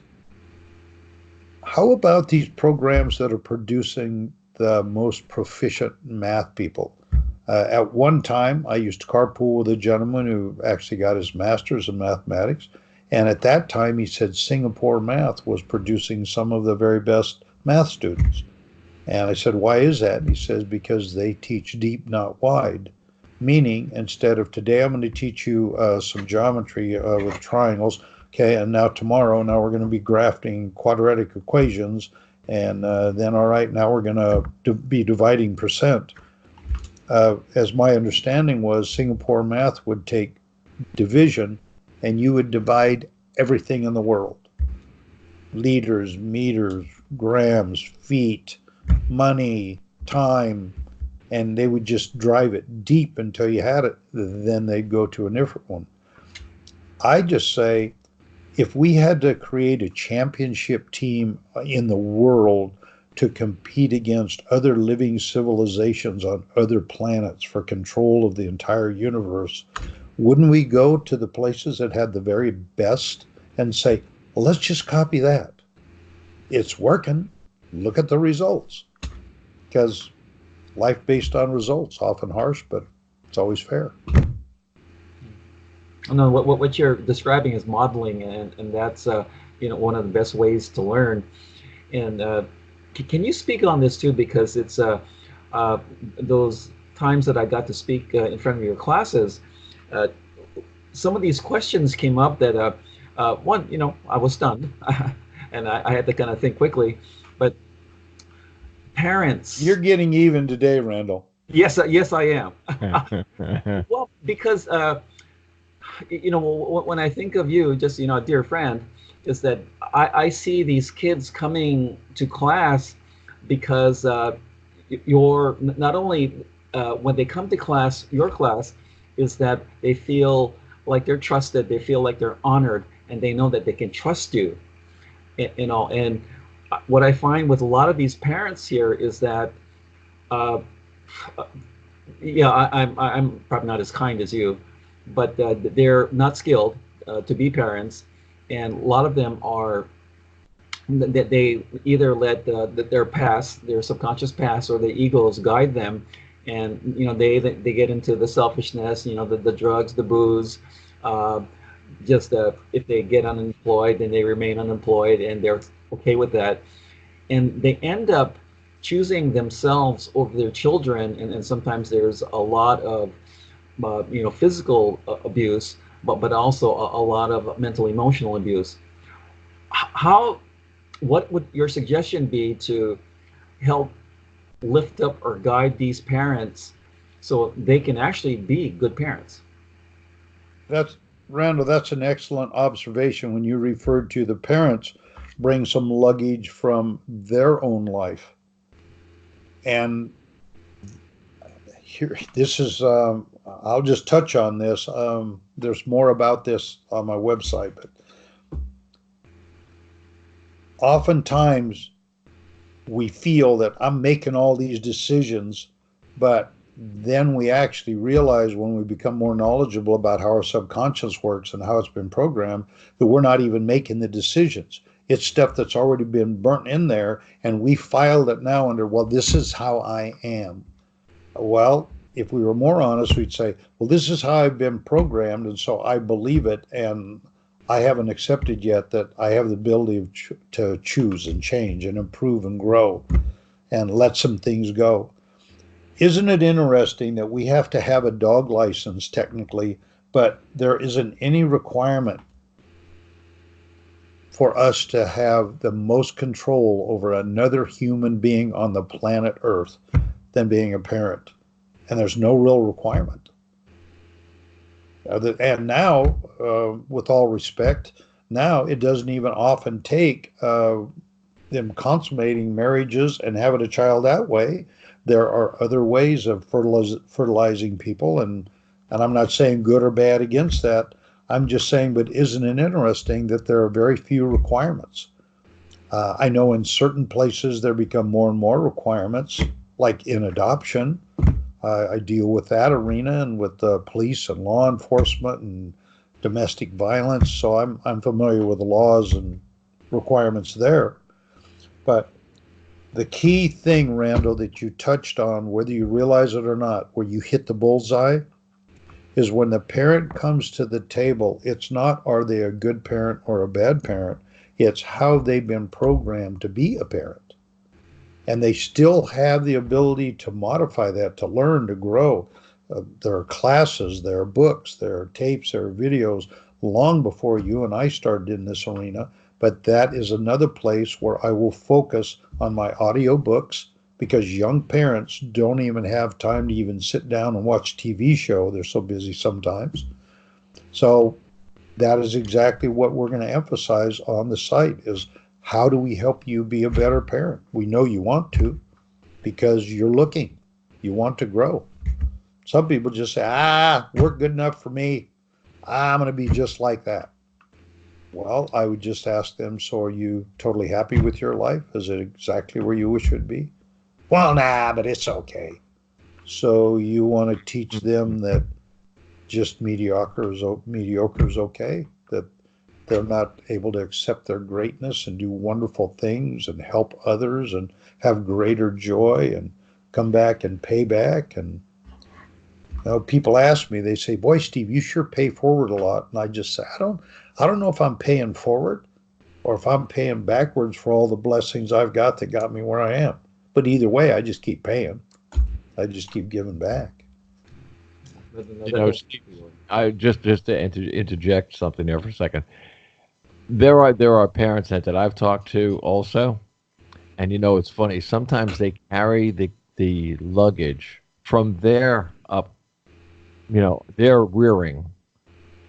S4: how about these programs that are producing the most proficient math people? At one time, I used to carpool with a gentleman who actually got his master's in mathematics. And at that time, he said Singapore math was producing some of the very best math students. And I said, why is that? And he says, because they teach deep, not wide. Meaning, instead of today, I'm going to teach you some geometry with triangles. Okay, and now tomorrow, now we're going to be grafting quadratic equations. And then, all right, now we're going to be dividing percent. As my understanding was, Singapore math would take division, and you would divide everything in the world. Liters, meters, grams, feet, money, time, and they would just drive it deep until you had it. Then they'd go to a different one. I just say, if we had to create a championship team in the world to compete against other living civilizations on other planets for control of the entire universe, wouldn't we go to the places that had the very best and say, well, let's just copy that? It's working. Look at the results. Because life based on results, often harsh, but it's always fair.
S3: No, what you're describing is modeling, and that's one of the best ways to learn. And can you speak on this too? Because it's those times that I got to speak in front of your classes, some of these questions came up that one, I was stunned, and I had to kind of think quickly. But parents,
S4: you're getting even today, Randall.
S3: Yes, I am. Well, because when I think of you, just a dear friend, is that I see these kids coming to class because you're not only when they come to class, your class, is that they feel like they're trusted, they feel like they're honored, and they know that they can trust you. And what I find with a lot of these parents here is that, I'm probably not as kind as you, but they're not skilled to be parents, and a lot of them are that they either let their past, their subconscious past, or their egos guide them, and they get into the selfishness, the drugs, the booze, if they get unemployed, then they remain unemployed, and they're okay with that, and they end up choosing themselves over their children, and sometimes there's a lot of physical abuse, but also a lot of mental emotional abuse. What would your suggestion be to help lift up or guide these parents so they can actually be good parents?
S4: Randall, that's an excellent observation when you referred to the parents bring some luggage from their own life. And here, this is I'll just touch on this. There's more about this on my website, but oftentimes we feel that I'm making all these decisions, but then we actually realize when we become more knowledgeable about how our subconscious works and how it's been programmed, that we're not even making the decisions. It's stuff that's already been burnt in there, and we filed it now under, well, this is how I am. Well, if we were more honest, we'd say, well, this is how I've been programmed, and so I believe it, and I haven't accepted yet that I have the ability to choose and change and improve and grow and let some things go. Isn't it interesting that we have to have a dog license technically, but there isn't any requirement for us to have the most control over another human being on the planet Earth than being a parent? And there's no real requirement. And now, with all respect, now it doesn't even often take them consummating marriages and having a child that way. There are other ways of fertilizing people, and I'm not saying good or bad against that. I'm just saying, but isn't it interesting that there are very few requirements? I know in certain places there become more and more requirements, like in adoption. I deal with that arena and with the police and law enforcement and domestic violence, so I'm familiar with the laws and requirements there. But the key thing, Randall, that you touched on, whether you realize it or not, where you hit the bullseye, is when the parent comes to the table, it's not are they a good parent or a bad parent, it's how they've been programmed to be a parent. And they still have the ability to modify that, to learn, to grow. There are classes, there are books, there are tapes, there are videos long before you and I started in this arena. But that is another place where I will focus on my audio books, because young parents don't even have time to even sit down and watch a TV show. They're so busy sometimes. So that is exactly what we're going to emphasize on the site is, how do we help you be a better parent? We know you want to, because you're looking. You want to grow. Some people just say, work good enough for me. I'm going to be just like that. Well, I would just ask them, so are you totally happy with your life? Is it exactly where you wish it would be? Well, nah, but it's okay. So you want to teach them that just mediocre is okay? That they're not able to accept their greatness and do wonderful things and help others and have greater joy and come back and pay back? And people ask me, they say, boy, Steve, you sure pay forward a lot. And I just say, I don't know if I'm paying forward or if I'm paying backwards for all the blessings I've got that got me where I am. But either way, I just keep paying. I just keep giving back.
S2: Steve, I just to interject something there for a second. There are parents that I've talked to also, and it's funny. Sometimes they carry the luggage from their their rearing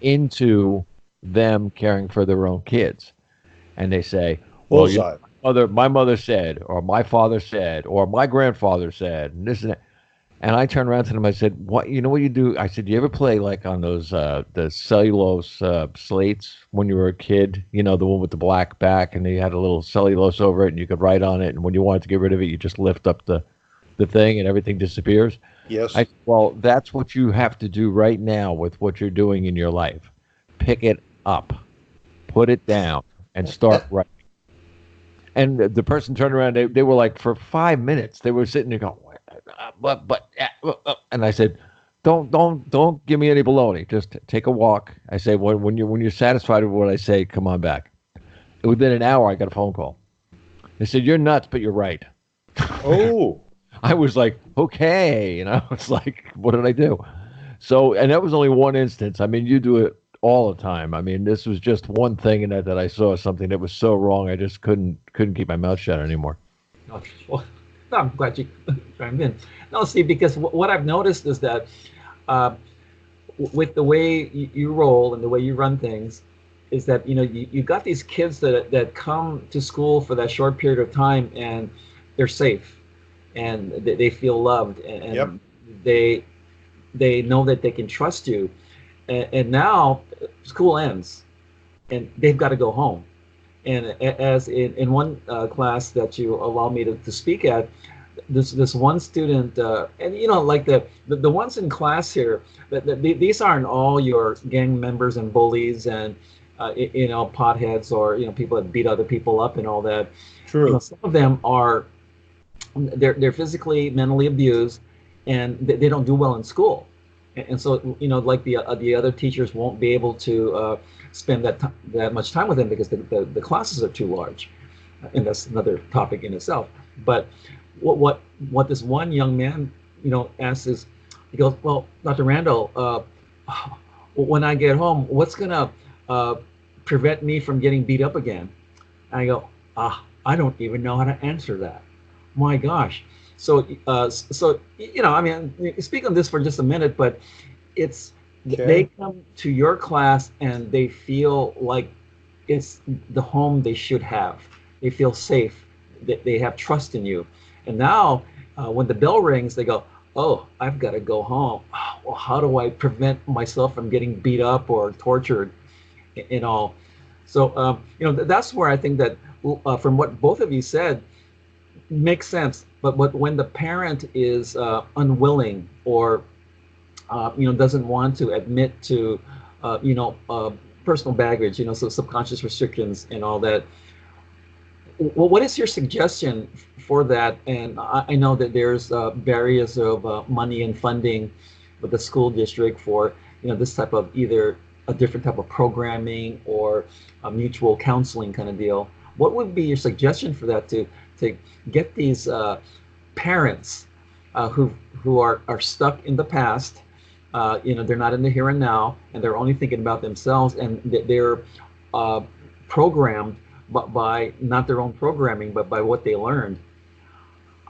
S2: into them caring for their own kids, and they say, "Well, my mother said, or my father said, or my grandfather said, and this and that." And I turned around to them. I said, "What? You know what you do?" I said, "Do you ever play like on those the cellulose slates when you were a kid? The one with the black back, and they had a little cellulose over it, and you could write on it. And when you wanted to get rid of it, you just lift up the thing, and everything disappears."
S4: Yes.
S2: Well, that's what you have to do right now with what you're doing in your life. Pick it up, put it down, and start writing. And the person turned around. They were like, for 5 minutes, they were sitting there going, and I said, don't give me any baloney. Just take a walk. I say, when you're satisfied with what I say, come on back. Within an hour, I got a phone call. They said, "You're nuts, but you're right."
S4: Oh.
S2: I was like, okay, it's like, what did I do? So, and that was only one instance. I mean, you do it all the time. I mean, this was just one thing in that I saw something that was so wrong. I just couldn't keep my mouth shut anymore.
S3: Well, I'm glad you chimed in. No, see, because what I've noticed is that with the way you roll and the way you run things, is that you got these kids that come to school for that short period of time, and they're safe, and they feel loved, and
S4: yep.
S3: they know that they can trust you. And now school ends and they've got to go home. And as in one class that you allow me to speak at, this one student, and like the ones in class here, these aren't all your gang members and bullies and potheads or people that beat other people up and all that.
S4: True.
S3: Some of them are they're physically, mentally abused, and they don't do well in school. And so like the other teachers won't be able to spend that much time with them because the classes are too large, and that's another topic in itself. But what this one young man asks is, he goes, well, Dr. Randall, when I get home, what's gonna prevent me from getting beat up again? And I go, I don't even know how to answer that. My gosh. So I mean, speak on this for just a minute, but it's
S4: Okay.
S3: they come to your class and they feel like it's the home they should have. They feel safe. They have trust in you. And now, when the bell rings, they go, "Oh, I've got to go home. Well, how do I prevent myself from getting beat up or tortured, and all?" So, that's where I think that from what both of you said, makes sense. But when the parent is unwilling or doesn't want to admit to personal baggage, so subconscious restrictions and all that. Well, what is your suggestion for that? And I know that there's barriers of money and funding with the school district for this type of either a different type of programming or a mutual counseling kind of deal. What would be your suggestion for that to get these parents who are stuck in the past? They're not in the here and now, and they're only thinking about themselves, and they're programmed by not their own programming, but by what they learned.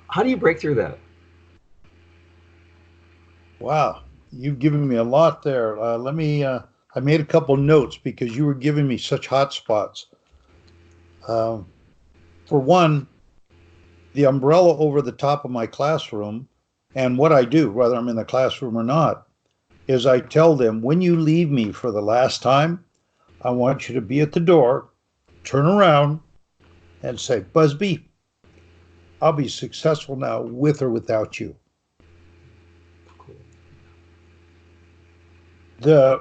S3: How do you break through that?
S4: Wow, you've given me a lot there. Let me. I made a couple notes because you were giving me such hot spots. For one, the umbrella over the top of my classroom, and what I do, whether I'm in the classroom or not, is I tell them, when you leave me for the last time, I want you to be at the door, turn around, and say, Busby, I'll be successful now with or without you.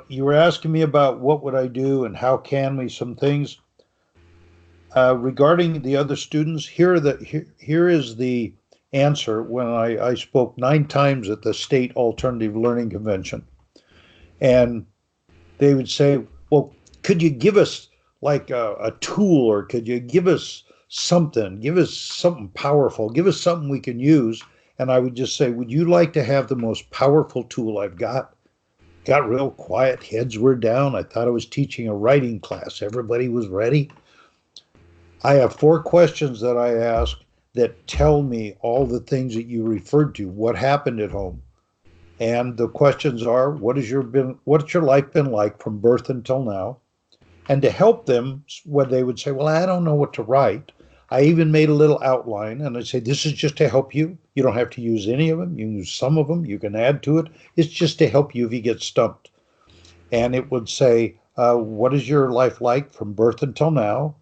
S4: You were asking me about what would I do and how can we, some things. Regarding the other students, here is the answer when I spoke 9 times at the State Alternative Learning Convention. And they would say, well, could you give us like a tool, or could you give us something powerful, give us something we can use? And I would just say, would you like to have the most powerful tool I've got? Got real quiet, heads were down. I thought I was teaching a writing class. Everybody was ready. I have 4 questions that I ask that tell me all the things that you referred to. What happened at home? And the questions are, what's your life been like from birth until now? And to help them, when they would say, well, I don't know what to write, I even made a little outline, and I'd say, this is just to help you. You don't have to use any of them. You can use some of them. You can add to it. It's just to help you if you get stumped. And it would say, what is your life like from birth until now?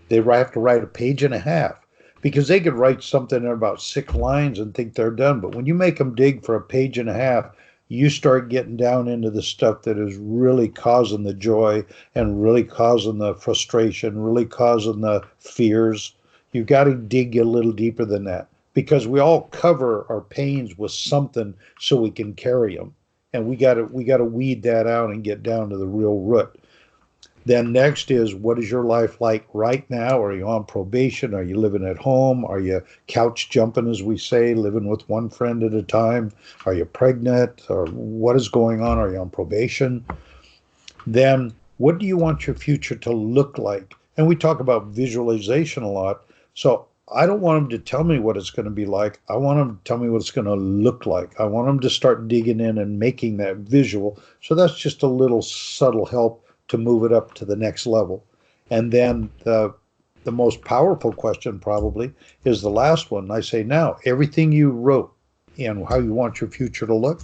S4: They have to write a page and a half, because they could write something in about 6 lines and think they're done. But when you make them dig for a page and a half, you start getting down into the stuff that is really causing the joy and really causing the frustration, really causing the fears. You've got to dig a little deeper than that, because we all cover our pains with something so we can carry them. And we got to weed that out and get down to the real root. Then next is, what is your life like right now? Are you on probation? Are you living at home? Are you couch jumping, as we say, living with one friend at a time? Are you pregnant? Or what is going on? Are you on probation? Then what do you want your future to look like? And we talk about visualization a lot. So I don't want them to tell me what it's going to be like. I want them to tell me what it's going to look like. I want them to start digging in and making that visual. So that's just a little subtle help to move it up to the next level. And then the most powerful question probably is the last one. I say, now, everything you wrote in how you want your future to look,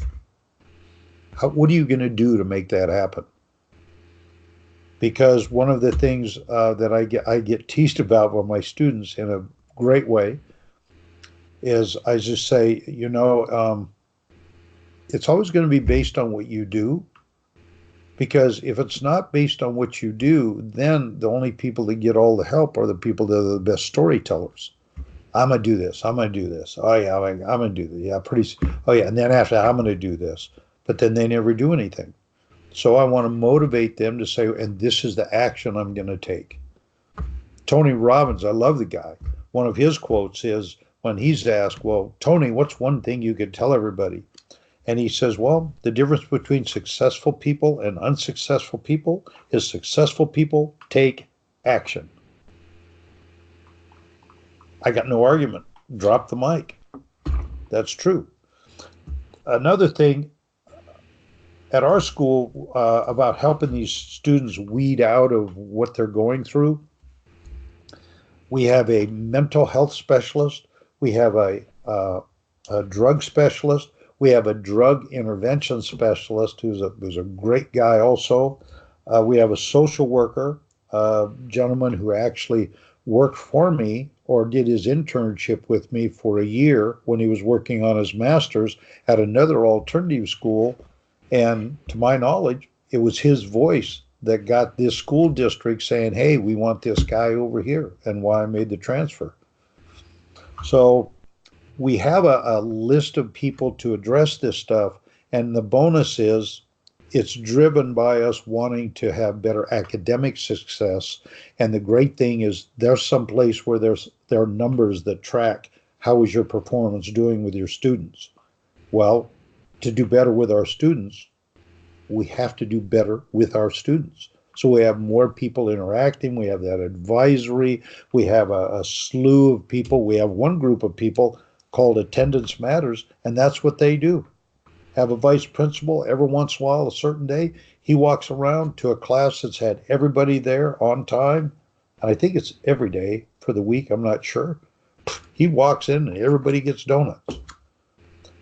S4: What are you going to do to make that happen? Because one of the things that I get teased about by my students in a great way is I just say, it's always going to be based on what you do. Because if it's not based on what you do, then the only people that get all the help are the people that are the best storytellers. I'm gonna do this. I'm gonna do this. Oh yeah, I'm gonna do this. Yeah, pretty. Oh yeah, and then after that, I'm gonna do this. But then they never do anything. So I want to motivate them to say, and this is the action I'm going to take. Tony Robbins, I love the guy. One of his quotes is when he's asked, well, Tony, what's one thing you could tell everybody? And he says, well, the difference between successful people and unsuccessful people is successful people take action. I got no argument. Drop the mic. That's true. Another thing at our school about helping these students weed out of what they're going through, we have a mental health specialist. We have a drug specialist. We have a drug intervention specialist who's a great guy also. We have a social worker, a gentleman who actually worked for me or did his internship with me for a year when he was working on his master's at another alternative school. And to my knowledge, it was his voice that got this school district saying, hey, we want this guy over here, and why I made the transfer. So we have a list of people to address this stuff. And the bonus is it's driven by us wanting to have better academic success. And the great thing is there's some place where there are numbers that track how is your performance doing with your students. Well, to do better with our students, we have to do better with our students. So we have more people interacting. We have that advisory. We have a slew of people. We have one group of people called Attendance Matters, and that's what they do. Have a vice principal every once in a while, a certain day. He walks around to a class that's had everybody there on time. And I think it's every day for the week. I'm not sure. He walks in and everybody gets donuts.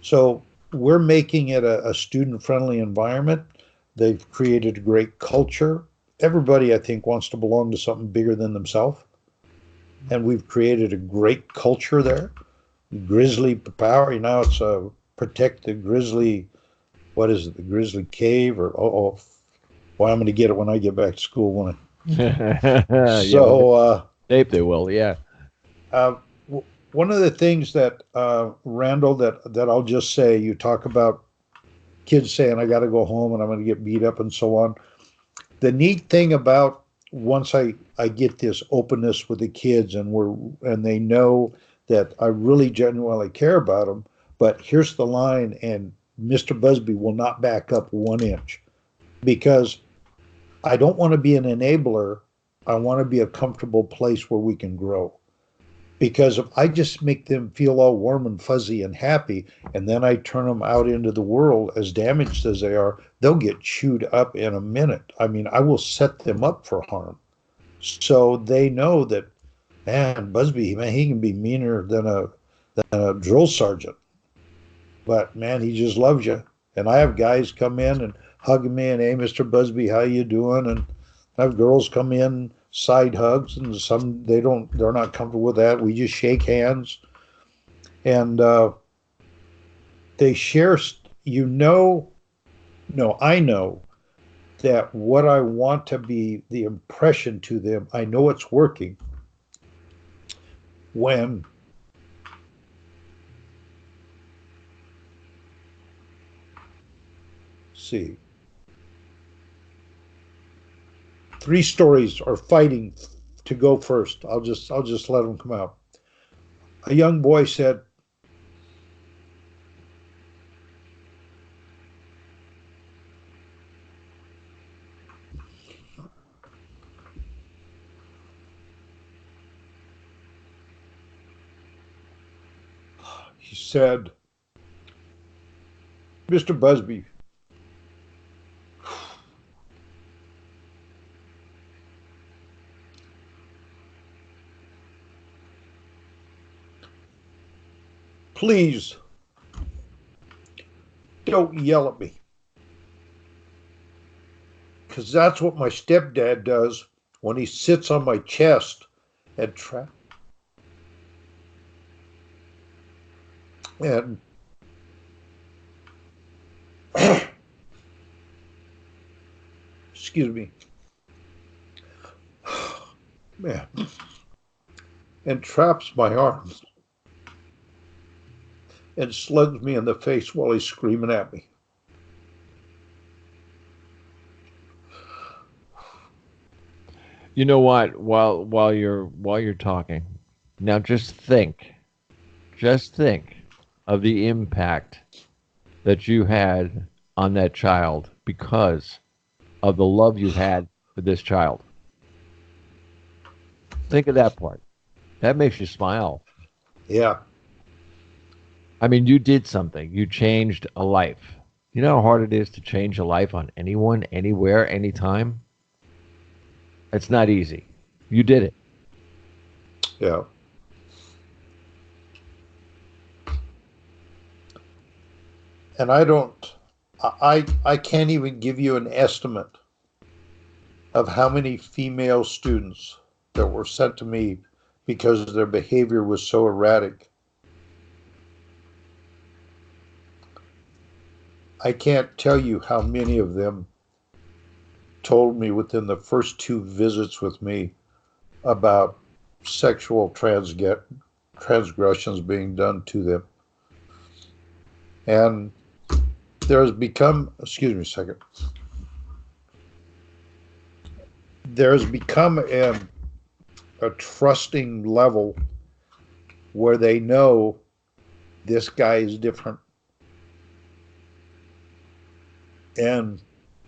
S4: So we're making it a student-friendly environment. They've created a great culture. Everybody, I think, wants to belong to something bigger than themselves. And we've created a great culture there. Grizzly power, now it's protect the grizzly, what is it, the grizzly cave? Or, well, I'm going to get it when I get back to school, won't I? So,
S2: they will, yeah.
S4: One of the things that, Randall, that I'll just say, you talk about kids saying, I got to go home and I'm going to get beat up and so on. The neat thing about once I get this openness with the kids and they know that I really genuinely care about them, but here's the line, and Mr. Busby will not back up 1 inch because I don't want to be an enabler. I want to be a comfortable place where we can grow. Because if I just make them feel all warm and fuzzy and happy, and then I turn them out into the world as damaged as they are, they'll get chewed up in a minute. I mean, I will set them up for harm. So they know that, man, Busby, man, he can be meaner than a drill sergeant. But, man, he just loves you. And I have guys come in and hug me and, hey, Mr. Busby, how you doing? And I have girls come in, side hugs, and some they're not comfortable with that. We just shake hands. And they share, I know that what I want to be the impression to them, I know it's working when see 3 stories are fighting to go first. I'll just let them come out. A young boy said, Mr. Busby, please don't yell at me. because that's what my stepdad does when he sits on my chest and and excuse me, man, and traps my arms and slugs me in the face while he's screaming at me.
S2: You know what? While you're talking, now just think of the impact that you had on that child because of the love you had for this child. Think of that part. That makes you smile.
S4: Yeah.
S2: I mean, you did something. You changed a life. You know how hard it is to change a life on anyone, anywhere, anytime? It's not easy. You did it.
S4: Yeah. And I can't even give you an estimate of how many female students that were sent to me because their behavior was so erratic. I can't tell you how many of them told me within the first 2 visits with me about sexual transgressions being done to them. And there has become, excuse me a second, there's become a trusting level where they know this guy is different. And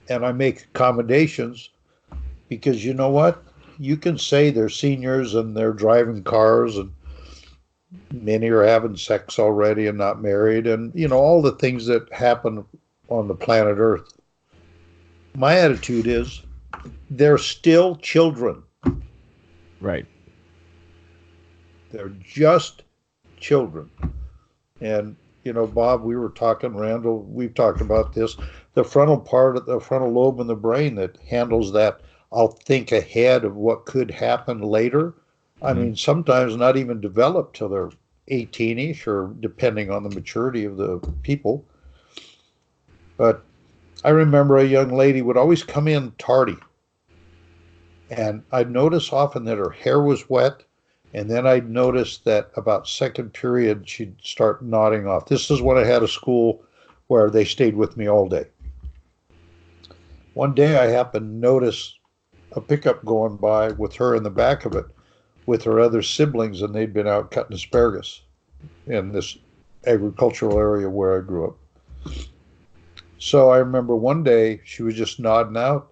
S4: I make accommodations because you know what? You can say they're seniors and they're driving cars and many are having sex already and not married and, you know, all the things that happen on the planet Earth. My attitude is they're still children.
S2: Right.
S4: They're just children. And, you know, Bob, we were talking, Randall, we've talked about this. The frontal part of the frontal lobe in the brain that handles that, I'll think ahead of what could happen later. I mean, sometimes not even developed till they're 18-ish or depending on the maturity of the people. But I remember a young lady would always come in tardy. And I'd notice often that her hair was wet. And then I'd notice that about second period, she'd start nodding off. This is when I had a school where they stayed with me all day. One day I happened to notice a pickup going by with her in the back of it with her other siblings, and they'd been out cutting asparagus in this agricultural area where I grew up. So I remember one day she was just nodding out,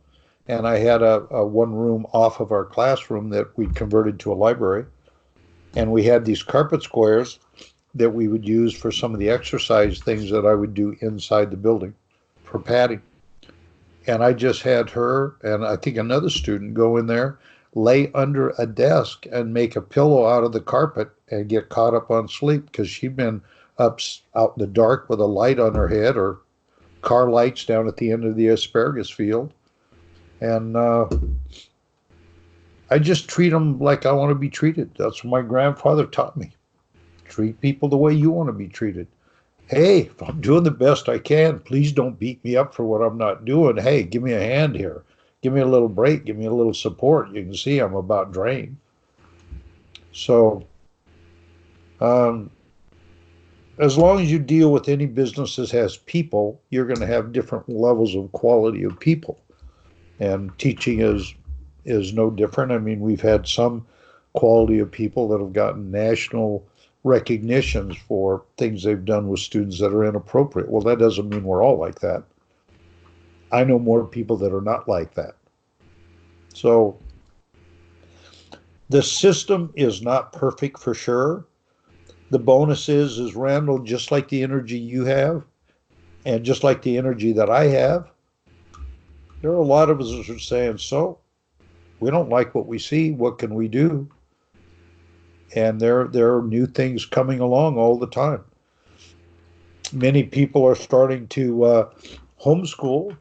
S4: and I had a one room off of our classroom that we'd converted to a library. And we had these carpet squares that we would use for some of the exercise things that I would do inside the building for padding. And I just had her and I think another student go in there, lay under a desk and make a pillow out of the carpet and get caught up on sleep because she'd been up out in the dark with a light on her head or car lights down at the end of the asparagus field. And I just treat them like I want to be treated. That's what my grandfather taught me. Treat people the way you want to be treated. Hey, if I'm doing the best I can, please don't beat me up for what I'm not doing. Hey, give me a hand here. Give me a little break. Give me a little support. You can see I'm about drained. So, as long as you deal with any business that has people, you're going to have different levels of quality of people. And teaching is no different. I mean, we've had some quality of people that have gotten national recognitions for things they've done with students that are inappropriate. Well, that doesn't mean we're all like that. I know more people that are not like that. So the system is not perfect for sure. The bonus is Randall, just like the energy you have, and just like the energy that I have, there are a lot of us who are saying, so we don't like what we see. What can we do? And there are new things coming along all the time. Many people are starting to homeschool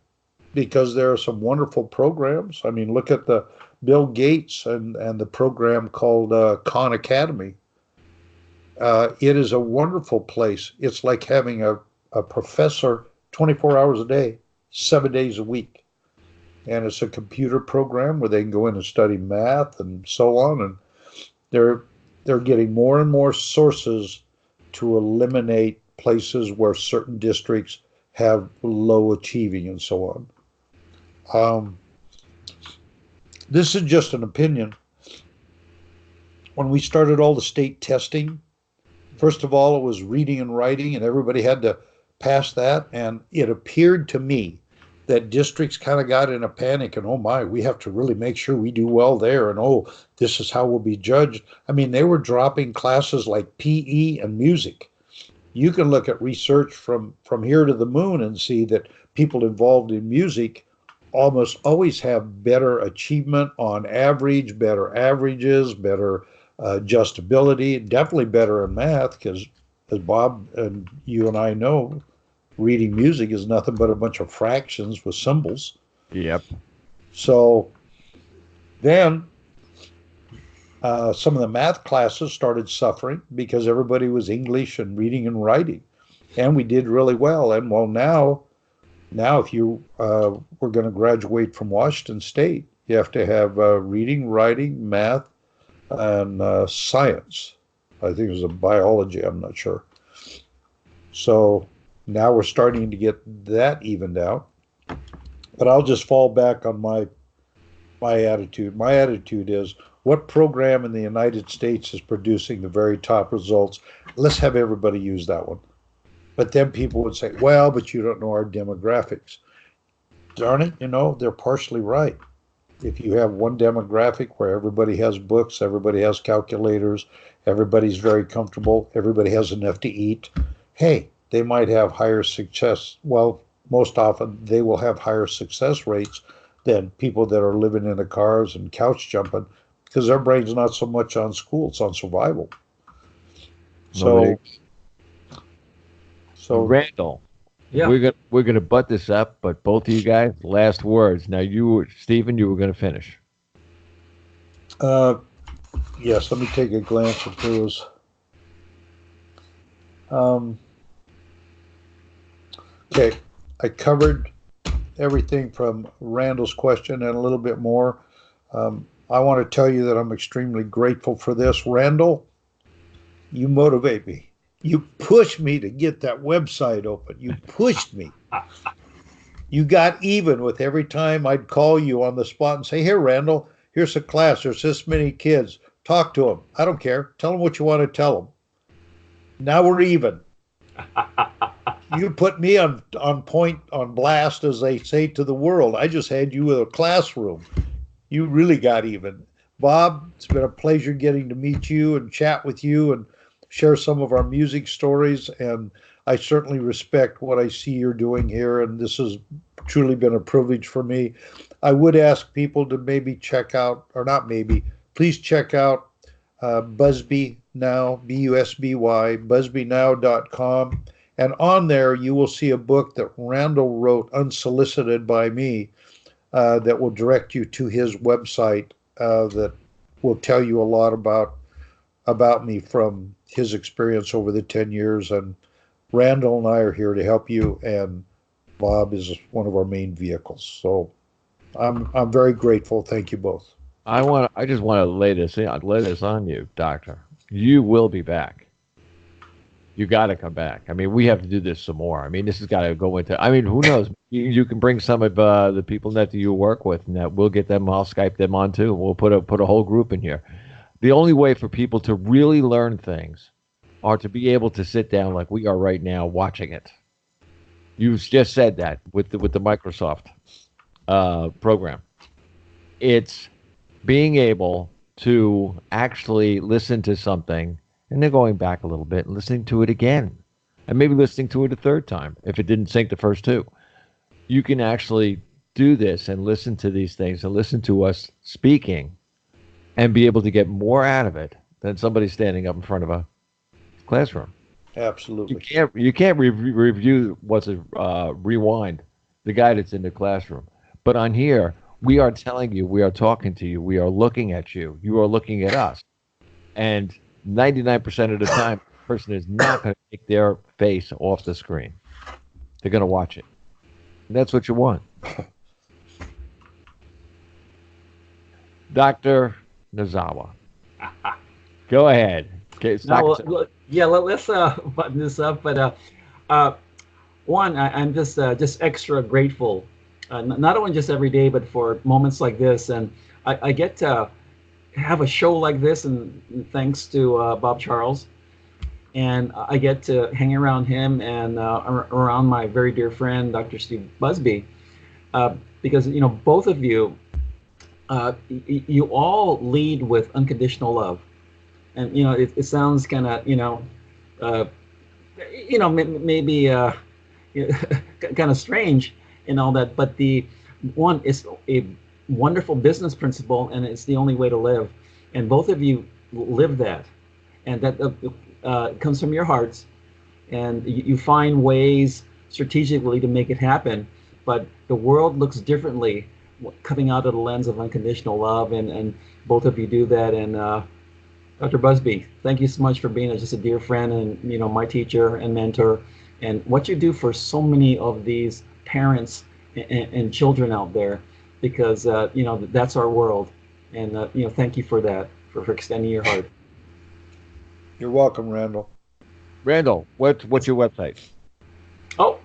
S4: because there are some wonderful programs. I mean, look at the Bill Gates and the program called Khan Academy. It is a wonderful place. It's like having a professor 24 hours a day, 7 days a week. And it's a computer program where they can go in and study math and so on. And they're getting more and more sources to eliminate places where certain districts have low achieving and so on. This is just an opinion. When we started all the state testing, first of all, it was reading and writing, and everybody had to pass that. And it appeared to me that districts kind of got in a panic and, oh my, we have to really make sure we do well there. And, oh, this is how we'll be judged. I mean, they were dropping classes like PE and music. You can look at research from here to the moon and see that people involved in music almost always have better achievement on average, better averages, better adjustability, definitely better in math, because as Bob and you and I know, reading music is nothing but a bunch of fractions with symbols.
S2: Yep.
S4: So then some of the math classes started suffering because everybody was English and reading and writing. And we did really well. And well, now if you were going to graduate from Washington State, you have to have reading, writing, math, and science. I think it was a biology, I'm not sure. So now we're starting to get that evened out. But I'll just fall back on my attitude. My attitude is, what program in the United States is producing the very top results? Let's have everybody use that one. But then people would say, well, but you don't know our demographics. Darn it, they're partially right. If you have one demographic where everybody has books, everybody has calculators, everybody's very comfortable, everybody has enough to eat, hey, they might have higher success. Well, most often they will have higher success rates than people that are living in the cars and couch jumping, because their brain's not so much on school, it's on survival. So
S2: Randall,
S3: Yeah.
S2: we're gonna butt this up, but both of you guys, last words. Now, Stephen, you were gonna finish.
S4: Yes, let me take a glance at those. Okay, I covered everything from Randall's question and a little bit more. I want to tell you that I'm extremely grateful for this. Randall, you motivate me. You pushed me to get that website open. You pushed me. You got even with every time I'd call you on the spot and say, here, Randall, here's a class. There's this many kids. Talk to them. I don't care. Tell them what you want to tell them. Now we're even. You put me on point, on blast, as they say to the world. I just had you in a classroom. You really got even. Bob, it's been a pleasure getting to meet you and chat with you and share some of our music stories. And I certainly respect what I see you're doing here. And this has truly been a privilege for me. I would ask people to maybe check out, or not maybe, please check out Busby Now, B-U-S-B-Y, busbynow.com. And on there, you will see a book that Randall wrote unsolicited by me that will direct you to his website that will tell you a lot about me from his experience over the 10 years. And Randall and I are here to help you, and Bob is one of our main vehicles. So I'm very grateful. Thank you both.
S2: I just want to lay this on you, Doctor. You will be back. You got to come back. I mean, we have to do this some more. I mean, this has got to go into. I mean, who knows? You can bring some of the people that you work with, and that we'll get them. I'll Skype them on too. We'll put a whole group in here. The only way for people to really learn things are to be able to sit down like we are right now, watching it. You just said that with the Microsoft program. It's being able to actually listen to something. And then going back a little bit and listening to it again. And maybe listening to it a third time if it didn't sync the first two. You can actually do this and listen to these things and listen to us speaking and be able to get more out of it than somebody standing up in front of a classroom.
S4: Absolutely.
S2: You can't review what's a rewind the guy that's in the classroom. But on here, we are telling you, we are talking to you, we are looking at you, you are looking at us. And 99% of the time, the person is not going to take their face off the screen. They're going to watch it. And that's what you want. Dr. Nozawa. Go ahead. Okay,
S3: let's button this up. But one, I'm just extra grateful, not only just every day, but for moments like this. And I get to have a show like this, and thanks to Bob Charles. And I get to hang around him and around my very dear friend, Dr. Steve Busby, because, both of you, you all lead with unconditional love. And, it sounds kind of, maybe kind of strange and all that, but the one is a wonderful business principle, and it's the only way to live. And both of you live that, and that comes from your hearts, and you find ways strategically to make it happen. But the world looks differently coming out of the lens of unconditional love, and both of you do that. And Dr. Busby, thank you so much for being just a dear friend and my teacher and mentor, and what you do for so many of these parents and children out there, because that's our world. And thank you for that, for extending your heart.
S4: You're welcome, Randall.
S2: Randall, what's your website?
S3: Oh,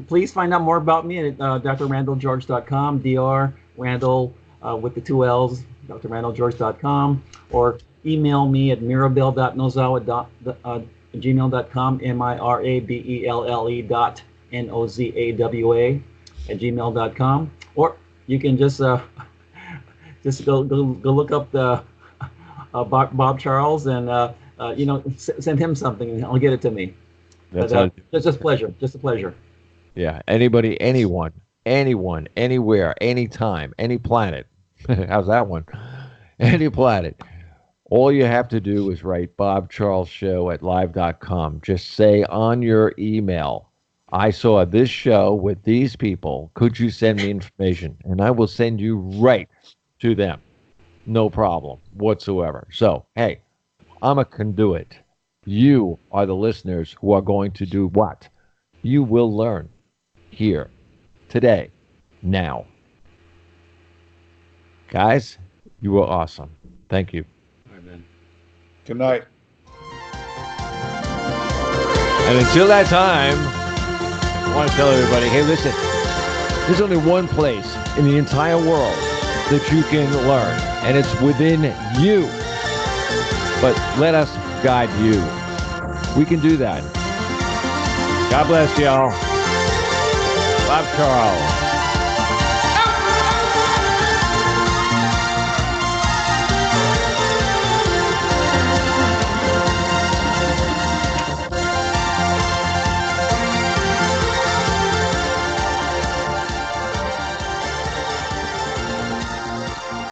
S3: please find out more about me at drrandallgeorge.com, Dr. Randall with the 2 L's, drrandallgeorge.com, or email me at mirabelle.nozawa@gmail.com, mirabelle.nozawa@gmail.com, or you can just go look up the Bob Charles and send him something and he'll get it to me. It's just a pleasure. Just a pleasure.
S2: Yeah. Anybody, anyone, anywhere, anytime, any planet. How's that one? Any planet. All you have to do is write Bob Charles Show at live.com. Just say on your email, I saw this show with these people. Could you send me information? And I will send you right to them. No problem whatsoever. So, hey, I'm a conduit. You are the listeners who are going to do what? You will learn here, today, now. Guys, you were awesome. Thank you.
S3: Amen.
S4: Good night.
S2: And until that time, I want to tell everybody, hey, listen, there's only one place in the entire world that you can learn, and it's within you. But let us guide you. We can do that. God bless y'all. Bob Charles.